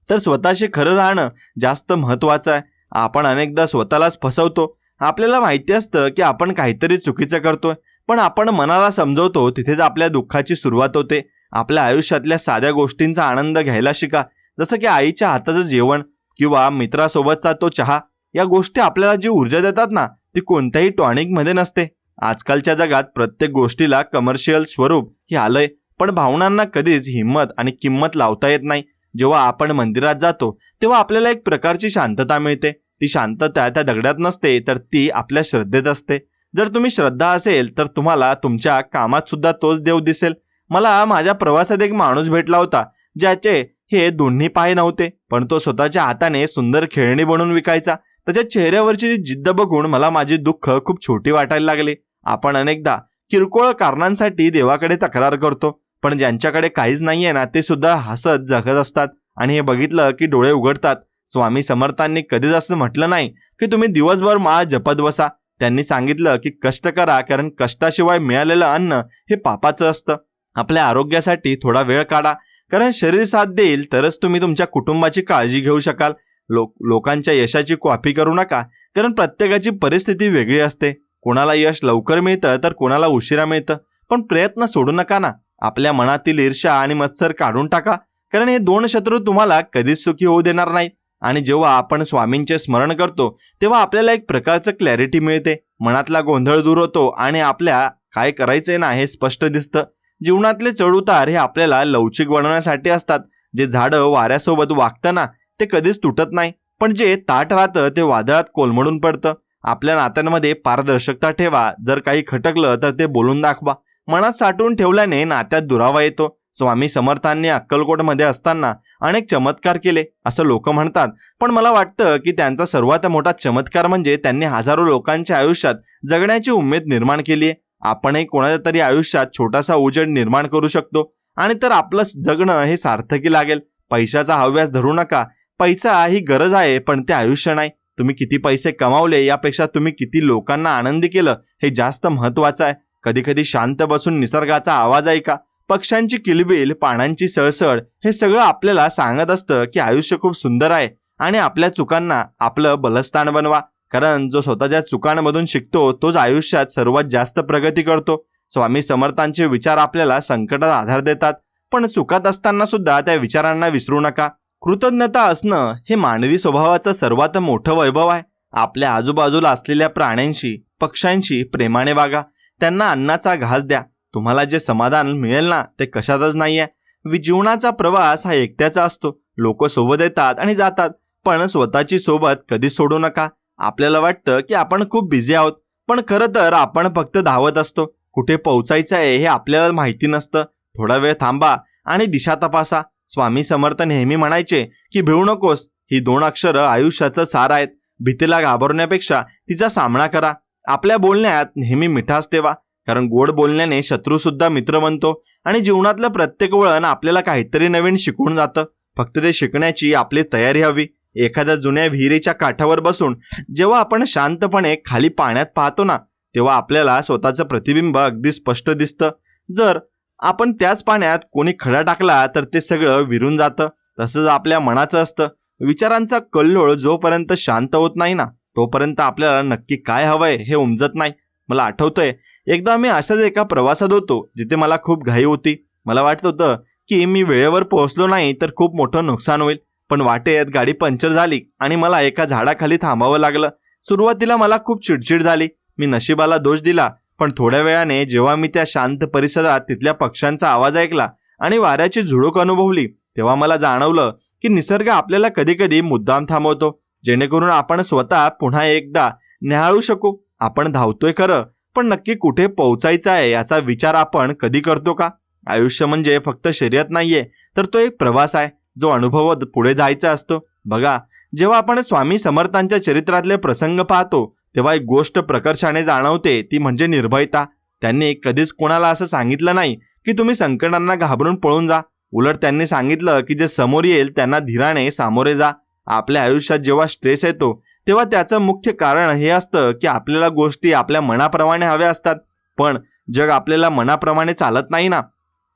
तर स्वतःशी खरं राहणं जास्त महत्वाचं आहे. आपण अनेकदा स्वतःलाच फसवतो. आपल्याला माहिती असतं की आपण काहीतरी चुकीचं करतोय, पण आपण मनाला समजवतो, तिथेच आपल्या दुःखाची सुरुवात होते. आपल्या आयुष्यातल्या साध्या गोष्टींचा आनंद घ्यायला शिका, जसं की आईच्या हाताचं जेवण किंवा मित्रासोबतचा तो चहा. या गोष्टी आपल्याला जी ऊर्जा देतात ना, ती कोणत्याही टॉनिकमध्ये नसते. आजकालच्या जगात प्रत्येक गोष्टीला कमर्शियल स्वरूप हे आलंय, पण भावनांना कधीच हिंमत आणि किंमत लावता येत नाही. जेव्हा आपण मंदिरात जातो तेव्हा आपल्याला एक प्रकारची शांतता मिळते. ती शांतता त्या दगडात नसते, तर ती आपल्या श्रद्धेत असते. जर तुम्ही श्रद्धा असेल तर तुम्हाला तुमच्या कामात सुद्धा तोच देव दिसेल. मला माझ्या प्रवासात एक माणूस भेटला होता ज्याचे हे दोन्ही पाय नव्हते, पण तो स्वतःच्या हाताने सुंदर खेळणी बनवून विकायचा. त्याच्या चेहऱ्यावरची जिद्द बघून मला माझी दुःख खूप छोटी वाटायला लागली. आपण अनेकदा किरकोळ कारणांसाठी देवाकडे तक्रार करतो, पण ज्यांच्याकडे काहीच नाहीये ना, ते सुद्धा हसत जगत असतात आणि हे बघितलं की डोळे उघडतात. स्वामी समर्थांनी कधीच असं म्हटलं नाही की तुम्ही दिवसभर माळ जपत बसा. त्यांनी सांगितलं की कष्ट करा, कारण कष्टाशिवाय मिळालेलं अन्न हे पापाचं असतं. आपल्या आरोग्यासाठी थोडा वेळ काढा, कारण शरीर साथ देईल तरच तुम्ही तुमच्या कुटुंबाची काळजी घेऊ शकाल. लोकांच्या यशाची कॉपी करू नका, कारण प्रत्येकाची परिस्थिती वेगळी असते. कोणाला यश लवकर मिळतं तर कोणाला उशिरा मिळतं, पण प्रयत्न सोडू नका ना. आपल्या मनातील ईर्ष्या आणि मत्सर काढून टाका, कारण हे दोन शत्रू तुम्हाला कधीच सुखी होऊ देणार नाहीत. आणि जेव्हा आपण स्वामींचे स्मरण करतो तेव्हा आपल्याला एक प्रकारचं क्लॅरिटी मिळते, मनातला गोंधळ दूर होतो आणि आपल्या काय करायचंय ना हे स्पष्ट दिसतं. जीवनातले चढउतार हे आपल्याला लवचिक बनवण्यासाठी असतात. जे झाडं वाऱ्यासोबत वागतं ना ते कधीच तुटत नाही, पण जे ताठ राहतं ते वादळात कोलमडून पडतं. आपल्या नात्यांमध्ये पारदर्शकता ठेवा. जर काही खटकलं तर ते बोलून दाखवा. मनात साठवून ठेवल्याने नात्यात दुरावा येतो. स्वामी समर्थांनी अक्कलकोटमध्ये असताना अनेक चमत्कार केले असं लोक म्हणतात, पण मला वाटतं की त्यांचा सर्वात मोठा चमत्कार म्हणजे त्यांनी हजारो लोकांच्या आयुष्यात जगण्याची उमेद निर्माण केली आहे. आपणही कोणाच्या तरी आयुष्यात छोटासा उजेड निर्माण करू शकतो, आणि तर आपलं जगणं हे सार्थकी लागेल. पैशाचा हव्यास धरू नका. पैसा ही गरज आहे, पण ते आयुष्य नाही. तुम्ही किती पैसे कमावले यापेक्षा तुम्ही किती लोकांना आनंदी केलं हे जास्त महत्वाचं आहे. कधी कधी शांत बसून निसर्गाचा आवाज ऐका. पक्ष्यांची किलबिल, पानांची सळसळ हे सगळं आपल्याला सांगत असतं की आयुष्य खूप सुंदर आहे. आणि आपल्या चुकांना आपलं बलस्थान बनवा, कारण जो स्वतःच्या चुकांमधून शिकतो तोच आयुष्यात सर्वात जास्त प्रगती करतो. स्वामी समर्थांचे विचार आपल्याला संकटात आधार देतात, पण चुकात असताना सुद्धा त्या विचारांना विसरू नका. कृतज्ञता असणं हे मानवी स्वभावाचं सर्वात मोठं वैभव आहे. आपल्या आजूबाजूला असलेल्या प्राण्यांशी, पक्ष्यांशी प्रेमाने वागा. त्यांना अन्नाचा घास द्या. तुम्हाला जे समाधान मिळेल ना ते कशातच नाहीये. जीवनाचा प्रवास हा एकट्याचा असतो. लोक सोबत येतात आणि जातात, पण स्वतःची सोबत कधीच सोडू नका. आपल्याला वाटतं की आपण खूप बिझी आहोत, पण खरं तर आपण फक्त धावत असतो. कुठे पोहोचायचं आहे हे आपल्याला माहिती नसतं. थोडा वेळ थांबा आणि दिशा तपासा. स्वामी समर्थ नेहमी म्हणायचे की भिवू नकोस. ही 2 अक्षरं आयुष्याचं सार आहेत. भीतीला घाबरण्यापेक्षा तिचा सामना करा. आपल्या बोलण्यात नेहमी मिठास ठेवा, कारण गोड बोलण्याने शत्रू सुद्धा मित्र बनतो. आणि जीवनातलं प्रत्येक वळण आपल्याला काहीतरी नवीन शिकवून जातं. फक्त ते शिकण्याची आपली तयारी हवी. एखाद्या जुन्या विहिरीच्या काठावर बसून जेव्हा आपण शांतपणे खाली पाण्यात पाहतो ना, तेव्हा आपल्याला स्वतःचं प्रतिबिंब अगदी स्पष्ट दिसतं. जर आपण त्याच पाण्यात कोणी खडा टाकला तर ते सगळं विरून जातं. तसंच आपल्या मनाचं असतं. विचारांचा कल्लोळ जोपर्यंत शांत होत नाही ना तोपर्यंत आपल्याला नक्की काय हवंय हे उमजत नाही. मला आठवतंय, एकदा मी अशाच एका प्रवासात होतो जिथे मला खूप घाई होती. मला वाटत होतं की मी वेळेवर पोहोचलो नाही तर खूप मोठं नुकसान होईल. पण वाटेत गाडी पंक्चर झाली आणि मला एका झाडाखाली थांबावं लागलं. सुरुवातीला मला खूप चिडचिड झाली. मी नशिबाला दोष दिला, पण थोड्या वेळाने जेव्हा मी त्या शांत परिसरात तिथल्या पक्ष्यांचा आवाज ऐकला आणि वाऱ्याची झुळूक अनुभवली, तेव्हा मला जाणवलं की निसर्ग आपल्याला कधी कधी मुद्दाम थांबवतो, जेणेकरून आपण स्वतः पुन्हा एकदा निहाळू शकू. आपण धावतोय खरं, पण नक्की कुठे पोहोचायचं आहे याचा विचार आपण कधी करतो का? आयुष्य म्हणजे फक्त शर्यत नाहीये, तर तो एक प्रवास आहे जो अनुभवत पुढे जायचा असतो. बघा, जेव्हा आपण स्वामी समर्थांच्या चरित्रातले प्रसंग पाहतो तेव्हा एक गोष्ट प्रकर्षाने जाणवते, ती म्हणजे निर्भयता. त्यांनी कधीच कोणाला असं सांगितलं नाही की तुम्ही संकटांना घाबरून पळून जा. उलट त्यांनी सांगितलं की जे समोर येईल त्यांना धीराने सामोरे जा. आपल्या आयुष्यात जेव्हा स्ट्रेस येतो तेव्हा त्याचं मुख्य कारण हे असतं की आपल्याला गोष्टी आपल्या मनाप्रमाणे हव्या असतात, पण जग आपल्याला मनाप्रमाणे चालत नाही ना,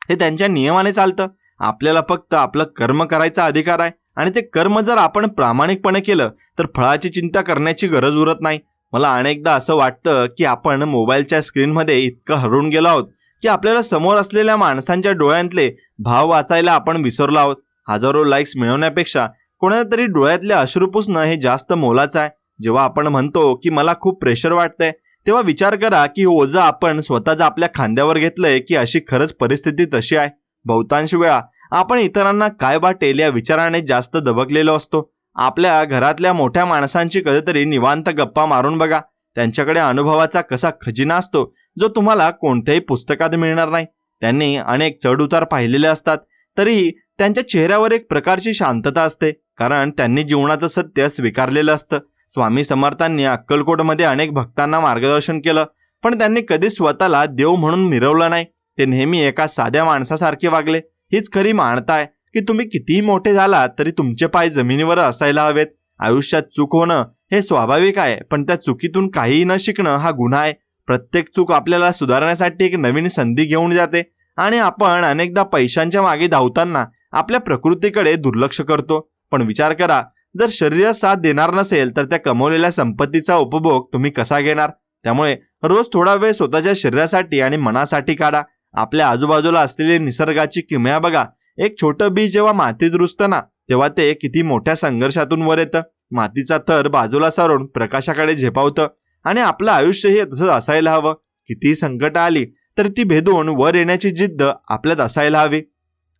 हे त्यांच्या नियमाने चालतं. आपल्याला फक्त आपलं कर्म करायचा अधिकार आहे, आणि ते कर्म जर आपण प्रामाणिकपणे केलं तर फळाची चिंता करण्याची गरज उरत नाही. मला अनेकदा असं वाटतं की आपण मोबाईलच्या स्क्रीनमध्ये इतकं हरवून गेलो आहोत की आपल्याला समोर असलेल्या माणसांच्या डोळ्यांतले भाव वाचायला आपण विसरलो आहोत. हजारो लाईक्स मिळवण्यापेक्षा कोणाला तरी डोळ्यातले अश्रू पुसणं हे जास्त मोलाचं आहे. जेव्हा आपण म्हणतो की मला खूप प्रेशर वाटतंय, तेव्हा विचार करा की ओझं आपण स्वतःच आपल्या खांद्यावर घेतलंय की अशी खरंच परिस्थिती तशी आहे. बहुतांश वेळा आपण इतरांना काय वाटेल या विचाराने जास्त दबकलेलो असतो. आपल्या घरातल्या मोठ्या माणसांची कधीतरी निवांत गप्पा मारून बघा. त्यांच्याकडे अनुभवाचा कसा खजिना असतो जो तुम्हाला कोणत्याही पुस्तकात मिळणार नाही. त्यांनी अनेक चढउतार पाहिलेले असतात, तरीही त्यांच्या चेहऱ्यावर एक प्रकारची शांतता असते, कारण त्यांनी जीवनाचं सत्य स्वीकारलेलं असतं. स्वामी समर्थांनी अक्कलकोटमध्ये अनेक भक्तांना मार्गदर्शन केलं, पण त्यांनी कधीच स्वतःला देव म्हणून मिरवलं नाही. ते नेहमी एका साध्या माणसासारखे वागले. हीच खरी मानता आहे की तुम्ही कितीही मोठे झालात तरी तुमचे पाय जमिनीवर असायला हवेत. आयुष्यात चूक होणं हे स्वाभाविक आहे, पण त्या चुकीतून काहीही न शिकणं हा गुन्हा आहे. प्रत्येक चूक आपल्याला सुधारण्यासाठी एक नवीन संधी घेऊन जाते, आणि आपण अनेकदा पैशांच्या मागे धावताना आपल्या प्रकृतीकडे दुर्लक्ष करतो. पण विचार करा, जर शरीर साथ देणार नसेल तर त्या कमवलेल्या संपत्तीचा उपभोग तुम्ही कसा घेणार? त्यामुळे रोज थोडा वेळ स्वतःच्या शरीरासाठी आणि मनासाठी काढा. आपल्या आजूबाजूला असलेली निसर्गाची किमया बघा. एक छोटं बीज जेव्हा मातीत रुजतं ना, तेव्हा ते किती मोठ्या संघर्षातून वर येतं. मातीचा थर बाजूला सारून प्रकाशाकडे झेपावतं आणि आपलं आयुष्यही तसंच असायला हवं. किती संकट आली तर ती भेदून वर येण्याची जिद्द आपल्यात असायला हवी.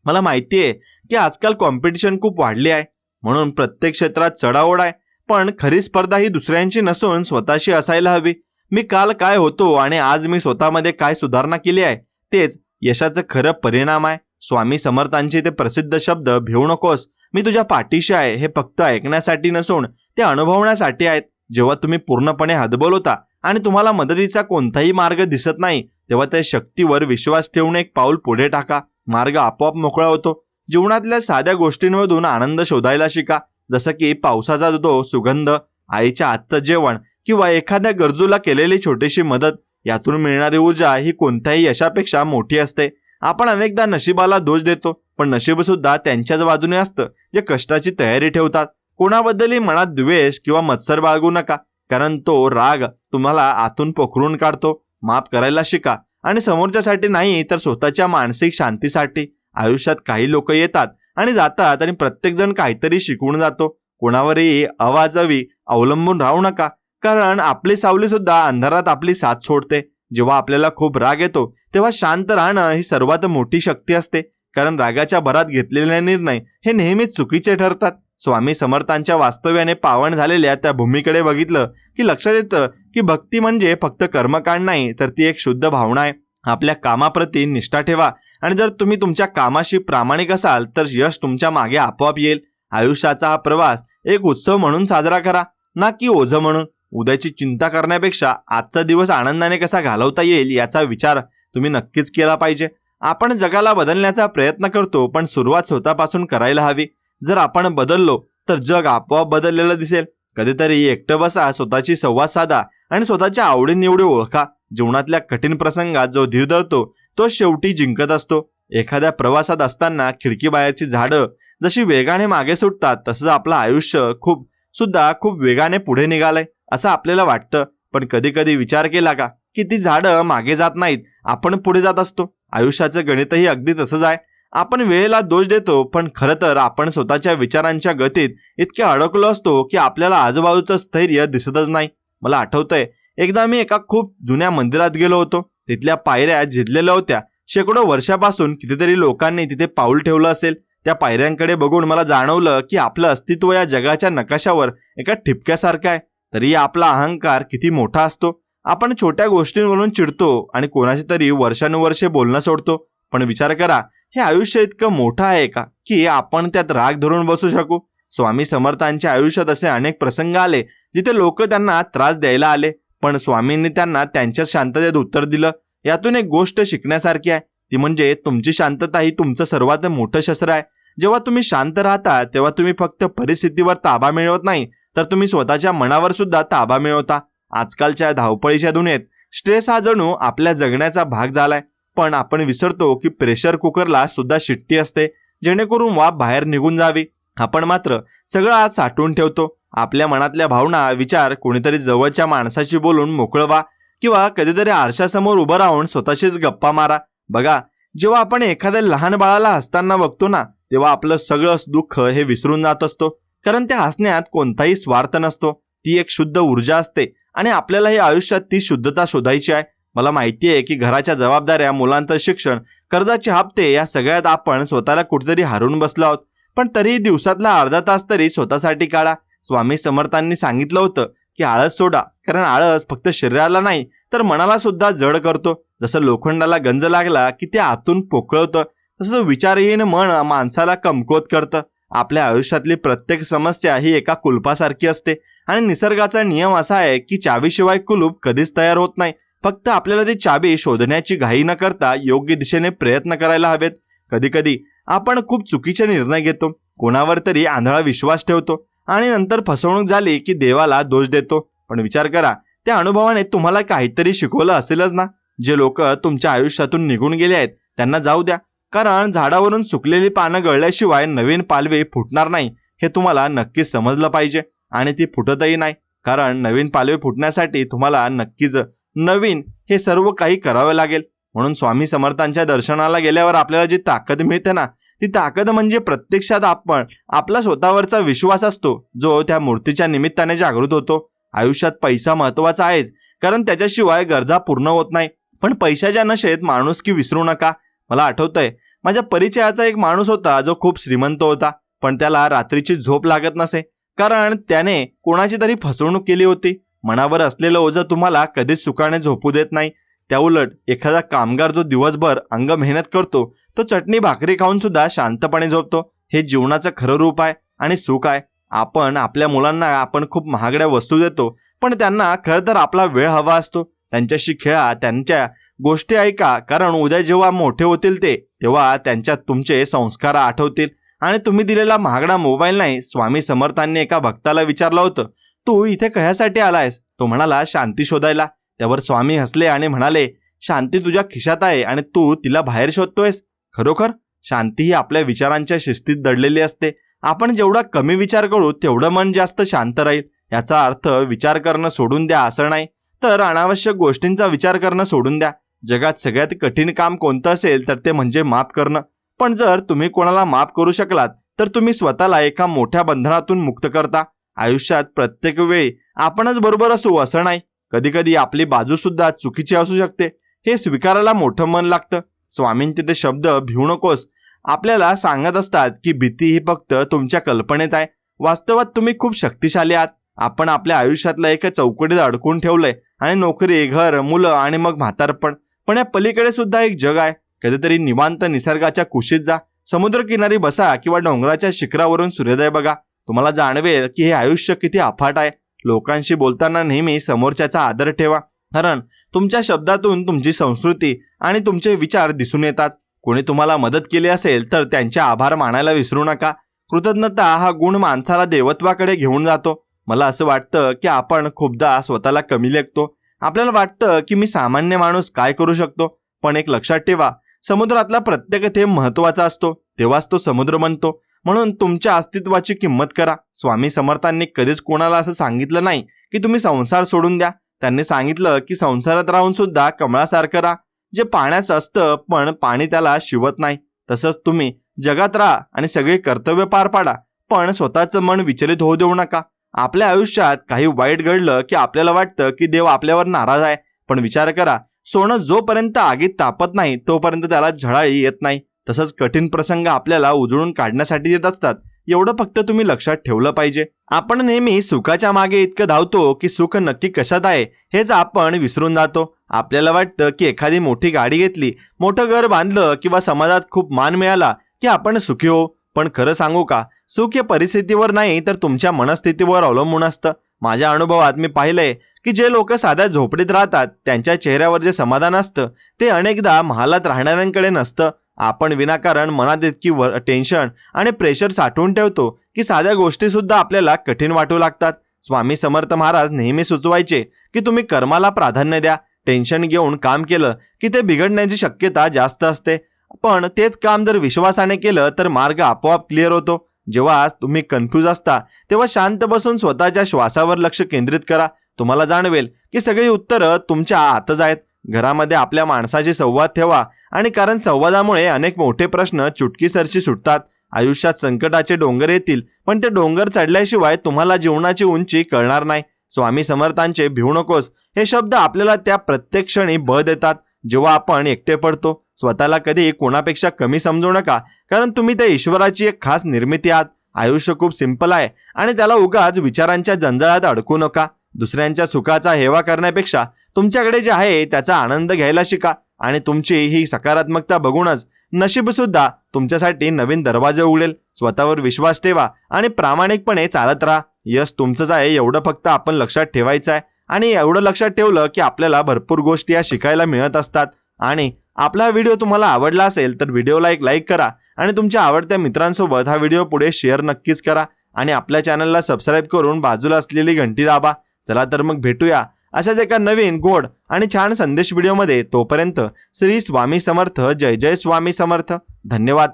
मला माहिती आहे की आजकाल कॉम्पिटिशन खूप वाढली आहे, म्हणून प्रत्येक क्षेत्रात चढाओढ आहे. पण खरी स्पर्धा ही दुसऱ्यांची नसून स्वतःशी असायला हवी. मी काल काय होतो आणि आज मी स्वतःमध्ये काय सुधारणा केली आहे, तेच यशाचं खरं परिणाम आहे. स्वामी समर्थांचे ते प्रसिद्ध शब्द, भिवू नकोस, मी तुझ्या पाठीशी आहे, हे फक्त ऐकण्यासाठी नसून ते अनुभवण्यासाठी आहेत. जेव्हा तुम्ही पूर्णपणे हतबल होता आणि तुम्हाला मदतीचा कोणताही मार्ग दिसत नाही, तेव्हा त्या शक्तीवर विश्वास ठेवून एक पाऊल पुढे टाका. मार्ग आपोआप मोकळा होतो. जीवनातल्या साध्या गोष्टींमधून आनंद शोधायला शिका, जसं की पावसाचा तो सुगंध, आईच्या हातचं जेवण किंवा एखाद्या गरजूला केलेली छोटीशी मदत. यातून मिळणारी ऊर्जा ही कोणत्याही यशापेक्षा मोठी असते. आपण अनेकदा नशिबाला दोष देतो, पण नशीब सुद्धा त्यांच्याच बाजूने असतं जे कष्टाची तयारी ठेवतात. कोणाबद्दलही मनात द्वेष किंवा मत्सर बाळगू नका, कारण तो राग तुम्हाला आतून पोखरून काढतो. माफ करायला शिका, आणि समोरच्यासाठी नाही तर स्वतःच्या मानसिक शांतीसाठी. आयुष्यात काही लोक येतात आणि जातात आणि प्रत्येकजण काहीतरी शिकवून जातो. कोणावरही अवाजवी अवलंबून राहू नका, कारण आपली सावली सुद्धा अंधारात आपली साथ सोडते. जेव्हा आपल्याला खूप राग येतो तेव्हा शांत राहणं ही सर्वात मोठी शक्ती असते, कारण रागाच्या भरात घेतलेले निर्णय हे नेहमीच चुकीचे ठरतात. स्वामी समर्थांच्या वास्तव्याने पावन झालेल्या त्या भूमीकडे बघितलं की लक्षात येतं की भक्ती म्हणजे फक्त कर्मकांड नाही, तर ती एक शुद्ध भावना आहे. आपल्या कामाप्रती निष्ठा ठेवा, आणि जर तुम्ही तुमच्या कामाशी प्रामाणिक असाल तर यश तुमच्या मागे आपोआप येईल. आयुष्याचा हा प्रवास एक उत्सव म्हणून साजरा करा, ना की ओझं म्हणून. उद्याची चिंता करण्यापेक्षा आजचा दिवस आनंदाने कसा घालवता येईल याचा विचार तुम्ही नक्कीच केला पाहिजे. आपण जगाला बदलण्याचा प्रयत्न करतो, पण सुरुवात स्वतःपासून करायला हवी. जर आपण बदललो तर जग आपोआप बदललेलं दिसेल. कधीतरी एकटं बसा, स्वतःची संवाद साधा आणि स्वतःच्या आवडीनिवडी ओळखा. जीवनातल्या कठीण प्रसंगात जो धीर धरतो तो शेवटी जिंकत असतो. एखाद्या प्रवासात असताना खिडकीबाहेरची झाडं जशी वेगाने मागे सुटतात, तसंच आपलं आयुष्य खूप वेगाने पुढे निघालंय असं आपल्याला वाटतं. पण कधी कधी विचार केला का की ती झाडं मागे जात नाहीत, आपण पुढे जात असतो. आयुष्याचं गणितही अगदी तसंच आहे. आपण वेळेला दोष देतो, पण खरं तर आपण स्वतःच्या विचारांच्या गतीत इतके अडकलो असतो की आपल्याला आजूबाजूचं स्थैर्य दिसतच नाही. मला आठवतंय, एकदा मी एका खूप जुन्या मंदिरात गेलो होतो. तिथल्या पायऱ्या झिजलेल्या होत्या. शेकडो वर्षापासून कितीतरी लोकांनी तिथे पाऊल ठेवलं असेल. त्या पायऱ्यांकडे बघून मला जाणवलं की आपलं अस्तित्व या जगाच्या नकाशावर एका ठिपक्यासारखं आहे. तरी आपला अहंकार किती मोठा असतो. आपण छोट्या गोष्टींवरून चिडतो आणि कोणाशी तरी वर्षानुवर्षे बोलणं सोडतो. पण विचार करा, हे आयुष्य इतकं मोठं आहे का की आपण त्यात राग धरून बसू शकू? स्वामी समर्थांच्या आयुष्यात असे अनेक प्रसंग आले जिथे लोक त्यांना त्रास द्यायला आले, पण स्वामींनी त्यांना त्यांच्या शांततेत उत्तर दिलं. यातून एक गोष्ट शिकण्यासारखी आहे, ती म्हणजे तुमची शांतता ही तुमचं सर्वात मोठं शस्त्र आहे. जेव्हा तुम्ही शांत राहता तेव्हा तुम्ही फक्त परिस्थितीवर ताबा मिळवत नाही, तर तुम्ही स्वतःच्या मनावर सुद्धा ताबा मिळवता. आजकालच्या धावपळीच्या दुनियेत स्ट्रेस हा जणू आपल्या जगण्याचा भाग झालाय. पण आपण विसरतो की प्रेशर कुकरला सुद्धा शिट्टी असते, जेणेकरून वाफ बाहेर निघून जावी. आपण मात्र सगळं आज साठवून ठेवतो. आपल्या मनातल्या भावना, विचार कोणीतरी जवळच्या माणसाशी बोलून मोकळवा, किंवा कधीतरी आरशासमोर उभं राहून स्वतःशीच गप्पा मारा. बघा, जेव्हा आपण एखाद्या लहान बाळाला हसताना बघतो ना, तेव्हा आपलं सगळं दुःख हे विसरून जात असतो, कारण त्या हसण्यात कोणताही स्वार्थ नसतो. ती एक शुद्ध ऊर्जा असते आणि आपल्याला ही आयुष्यात ती शुद्धता शोधायची आहे. मला माहिती आहे की घराच्या जबाबदाऱ्या, मुलांचं शिक्षण, कर्जाचे हप्ते या सगळ्यात आपण स्वतःला कुठेतरी हरवून बसलो आहोत. पण तरीही दिवसातला अर्धा तास तरी स्वतःसाठी काढा. स्वामी समर्थांनी सांगितलं होतं की आळस सोडा, कारण आळस फक्त शरीराला नाही तर मनाला सुद्धा जड करतो. जसं लोखंडाला गंज लागला की ते आतून पोकळतं, तसं विचारहीन मन माणसाला कमकुवत करतं. आपल्या आयुष्यातली प्रत्येक समस्या ही एका कुलपासारखी असते, आणि निसर्गाचा नियम असा आहे की चावीशिवाय कुलूप कधीच तयार होत नाही. फक्त आपल्याला ती चावी शोधण्याची घाई न करता योग्य दिशेने प्रयत्न करायला हवेत. कधी कधी आपण खूप चुकीचे निर्णय घेतो, कोणावर तरी आंधळा विश्वास ठेवतो आणि नंतर फसवणूक झाली की देवाला दोष देतो. पण विचार करा, त्या अनुभवाने तुम्हाला काहीतरी शिकवलं असेलच ना. जे लोक तुमच्या आयुष्यातून निघून गेले आहेत त्यांना जाऊ द्या, कारण झाडावरून सुकलेली पानं गळल्याशिवाय नवीन पालवी फुटणार नाही. हे तुम्हाला नक्कीच समजलं पाहिजे आणि ती फुटतही नाही, कारण नवीन पालवी फुटण्यासाठी तुम्हाला नक्कीच नवीन हे सर्व काही करावे लागेल. म्हणून स्वामी समर्थांच्या दर्शनाला गेल्यावर आपल्याला जी ताकद मिळते ना, ती ताकद म्हणजे प्रत्यक्षात आपण आपला स्वतःवरचा विश्वास असतो, जो त्या मूर्तीच्या निमित्ताने जागृत होतो. आयुष्यात पैसा महत्वाचा आहेच, कारण त्याच्याशिवाय गरजा पूर्ण होत नाही. पण पैशाच्या नशेत माणुसकी विसरू नका. मला आठवतंय, माझ्या परिचयाचा एक माणूस होता जो खूप श्रीमंत होता, पण त्याला रात्रीची झोप लागत नसे, कारण त्याने कोणाची तरी फसवणूक केली होती. मनावर असलेलं ओझं तुम्हाला कधीच सुखाने झोपू देत नाही. त्याउलट एखादा कामगार जो दिवसभर अंग मेहनत करतो, तो चटणी भाकरी खाऊन सुद्धा शांतपणे झोपतो. हे जीवनाचं खरं रूप आहे आणि सुख आहे. आपण आपल्या मुलांना आपण खूप महागड्या वस्तू देतो, पण त्यांना खरं तर आपला वेळ हवा असतो. त्यांच्याशी खेळा, त्यांच्या गोष्टी ऐका, कारण उद्या जेव्हा मोठे होतील तेव्हा त्यांच्यात तुमचे संस्कार आठवतील. आणि तुम्ही दिलेला महागडा मोबाईल नाही. स्वामी समर्थांनी एका भक्ताला विचारलं होतं, तू इथे कशासाठी आलायस? तो म्हणाला, शांती शोधायला. त्यावर स्वामी हसले आणि म्हणाले, शांती तुझ्या खिशात आहे आणि तू तिला बाहेर शोधतोयस. खरोखर शांती ही आपल्या विचारांच्या शिस्तीत दडलेली असते. आपण जेवढा कमी विचार करू तेवढं मन जास्त शांत राहील. याचा अर्थ विचार करणं सोडून द्या असं नाही, तर अनावश्यक गोष्टींचा विचार करणं सोडून द्या. जगात सगळ्यात कठीण काम कोणतं असेल तर ते म्हणजे माफ करणं. पण जर तुम्ही कोणाला माफ करू शकलात तर तुम्ही स्वतःला एका मोठ्या बंधनातून मुक्त करता. आयुष्यात प्रत्येक वेळी आपणच बरोबर असू असं नाही. कधी कधी आपली बाजू सुद्धा चुकीची असू शकते. हे स्वीकारायला मोठं मन लागतं. स्वामींचे ते शब्द भिवू नकोस आपल्याला सांगत असतात की भीती ही फक्त तुमच्या कल्पनेत आहे. वास्तवात तुम्ही खूप शक्तिशाली आहात. आपण आपल्या आयुष्यातल्या एका चौकटीत अडकून ठेवलंय आणि नोकरी, घर, मुलं आणि मग म्हातारपण. पण या पलीकडे सुद्धा एक जग आहे. कधीतरी निवांत निसर्गाच्या कुशीत जा, समुद्रकिनारी बसा किंवा डोंगराच्या शिखरावरून सूर्योदय बघा. तुम्हाला जाणवेल की हे आयुष्य किती अफाट आहे. लोकांशी बोलताना नेहमी समोरच्याचा आदर ठेवा, कारण तुमच्या शब्दातून तुमची संस्कृती आणि तुमचे विचार दिसून येतात. कोणी तुम्हाला मदत केली असेल तर त्यांचे आभार मानायला विसरू नका. कृतज्ञता हा गुण माणसाला देवत्वाकडे घेऊन जातो. मला असं वाटतं की आपण खूपदा स्वतःला कमी लेखतो. आपल्याला वाटतं की मी सामान्य माणूस काय करू शकतो. पण एक लक्षात ठेवा, समुद्रातला प्रत्येक थेंब महत्वाचा असतो, तेव्हाच तो समुद्र बनतो. म्हणून तुमच्या अस्तित्वाची किंमत करा. स्वामी समर्थांनी कधीच कोणाला असं सांगितलं नाही की तुम्ही संसार सोडून द्या. त्यांनी सांगितलं की संसारात राहून सुद्धा कमळासारखं राहा, जे पाण्याचं असतं पण पाणी त्याला शिवत नाही. तसंच तुम्ही जगात राहा आणि सगळे कर्तव्य पार पाडा, पण स्वतःचं मन विचलित होऊ देऊ नका. आपल्या आयुष्यात काही वाईट घडलं की आपल्याला वाटतं की देव आपल्यावर नाराज आहे, पण विचार करा, सोनं जोपर्यंत आगीत तापत नाही तोपर्यंत त्याला झळाळी येत नाही. तसंच कठीण प्रसंग आपल्याला उजळून काढण्यासाठी येत असतात. एवढं फक्त तुम्ही लक्षात ठेवलं पाहिजे. आपण नेहमी सुखाच्या मागे इतकं धावतो की सुख नक्की कशात आहे हेच आपण विसरून जातो. आपल्याला वाटतं की एखादी मोठी गाडी घेतली, मोठं घर बांधलं किंवा समाजात खूप मान मिळाला की आपण सुखी हो. पण खरं सांगू का, सुख हे परिस्थितीवर नाही तर तुमच्या मनस्थितीवर अवलंबून असतं. माझ्या अनुभवात मी पाहिलंय की जे लोक साध्या झोपडीत राहतात त्यांच्या चेहऱ्यावर जे समाधान असतं ते अनेकदा महालात राहणाऱ्यांकडे नसतं. आपण विनाकारण मनात इतकी टेन्शन आणि प्रेशर साठवून ठेवतो की साध्या गोष्टी सुद्धा आपल्याला कठीण वाटू लागतात. स्वामी समर्थ महाराज नेहमी सुचवायचे की तुम्ही कर्माला प्राधान्य द्या. टेन्शन घेऊन काम केलं की ते बिघडण्याची शक्यता जास्त असते, पण तेच काम जर विश्वासाने केलं तर मार्ग आपोआप क्लिअर होतो. जेव्हा तुम्ही कन्फ्यूज असता तेव्हा शांत बसून स्वतःच्या श्वासावर लक्ष केंद्रित करा. तुम्हाला जाणवेल की सगळी उत्तरं तुमच्या आतच आहेत. घरामध्ये आपल्या माणसाशी संवाद ठेवा, आणि कारण संवादामुळे अनेक मोठे प्रश्न चुटकीसरशी सुटतात. आयुष्यात संकटाचे डोंगर येतील, पण ते डोंगर चढल्याशिवाय तुम्हाला जीवनाची उंची कळणार नाही. स्वामी समर्थांचे भिवू नकोस हे शब्द आपल्याला त्या प्रत्येक क्षणी बळ देतात जेव्हा आपण एकटे पडतो. स्वतःला कधी कोणापेक्षा कमी समजू नका, कारण तुम्ही त्या ईश्वराची एक खास निर्मिती आहात. आयुष्य खूप सिंपल आहे आणि त्याला उगाच विचारांच्या जंजाळात अडकू नका. दुसऱ्यांच्या सुखाचा हेवा करण्यापेक्षा तुमच्याकडे जे आहे त्याचा आनंद घ्यायला शिका, आणि तुमची ही सकारात्मकता बघूनच नशीब सुद्धा तुमच्यासाठी नवीन दरवाजे उघडेल. स्वतःवर विश्वास ठेवा आणि प्रामाणिकपणे चालत राहा. यश तुमचंच आहे एवढं फक्त आपण लक्षात ठेवायचं आहे. आणि एवढं लक्षात ठेवलं की आपल्याला भरपूर गोष्टी या शिकायला मिळत असतात. आणि आपला व्हिडिओ तुम्हाला आवडला असेल तर व्हिडिओला एक लाईक करा आणि तुमच्या आवडत्या मित्रांसोबत हा व्हिडिओ पुढे शेअर नक्कीच करा. आणि आपल्या चॅनलला सबस्क्राईब करून बाजूला असलेली घंटी दाबा. चला तर मग भेटूया अशाच एका नवीन गोड आणि छान संदेश व्हिडिओमध्ये. तोपर्यंत श्री स्वामी समर्थ. जय जय स्वामी समर्थ. धन्यवाद.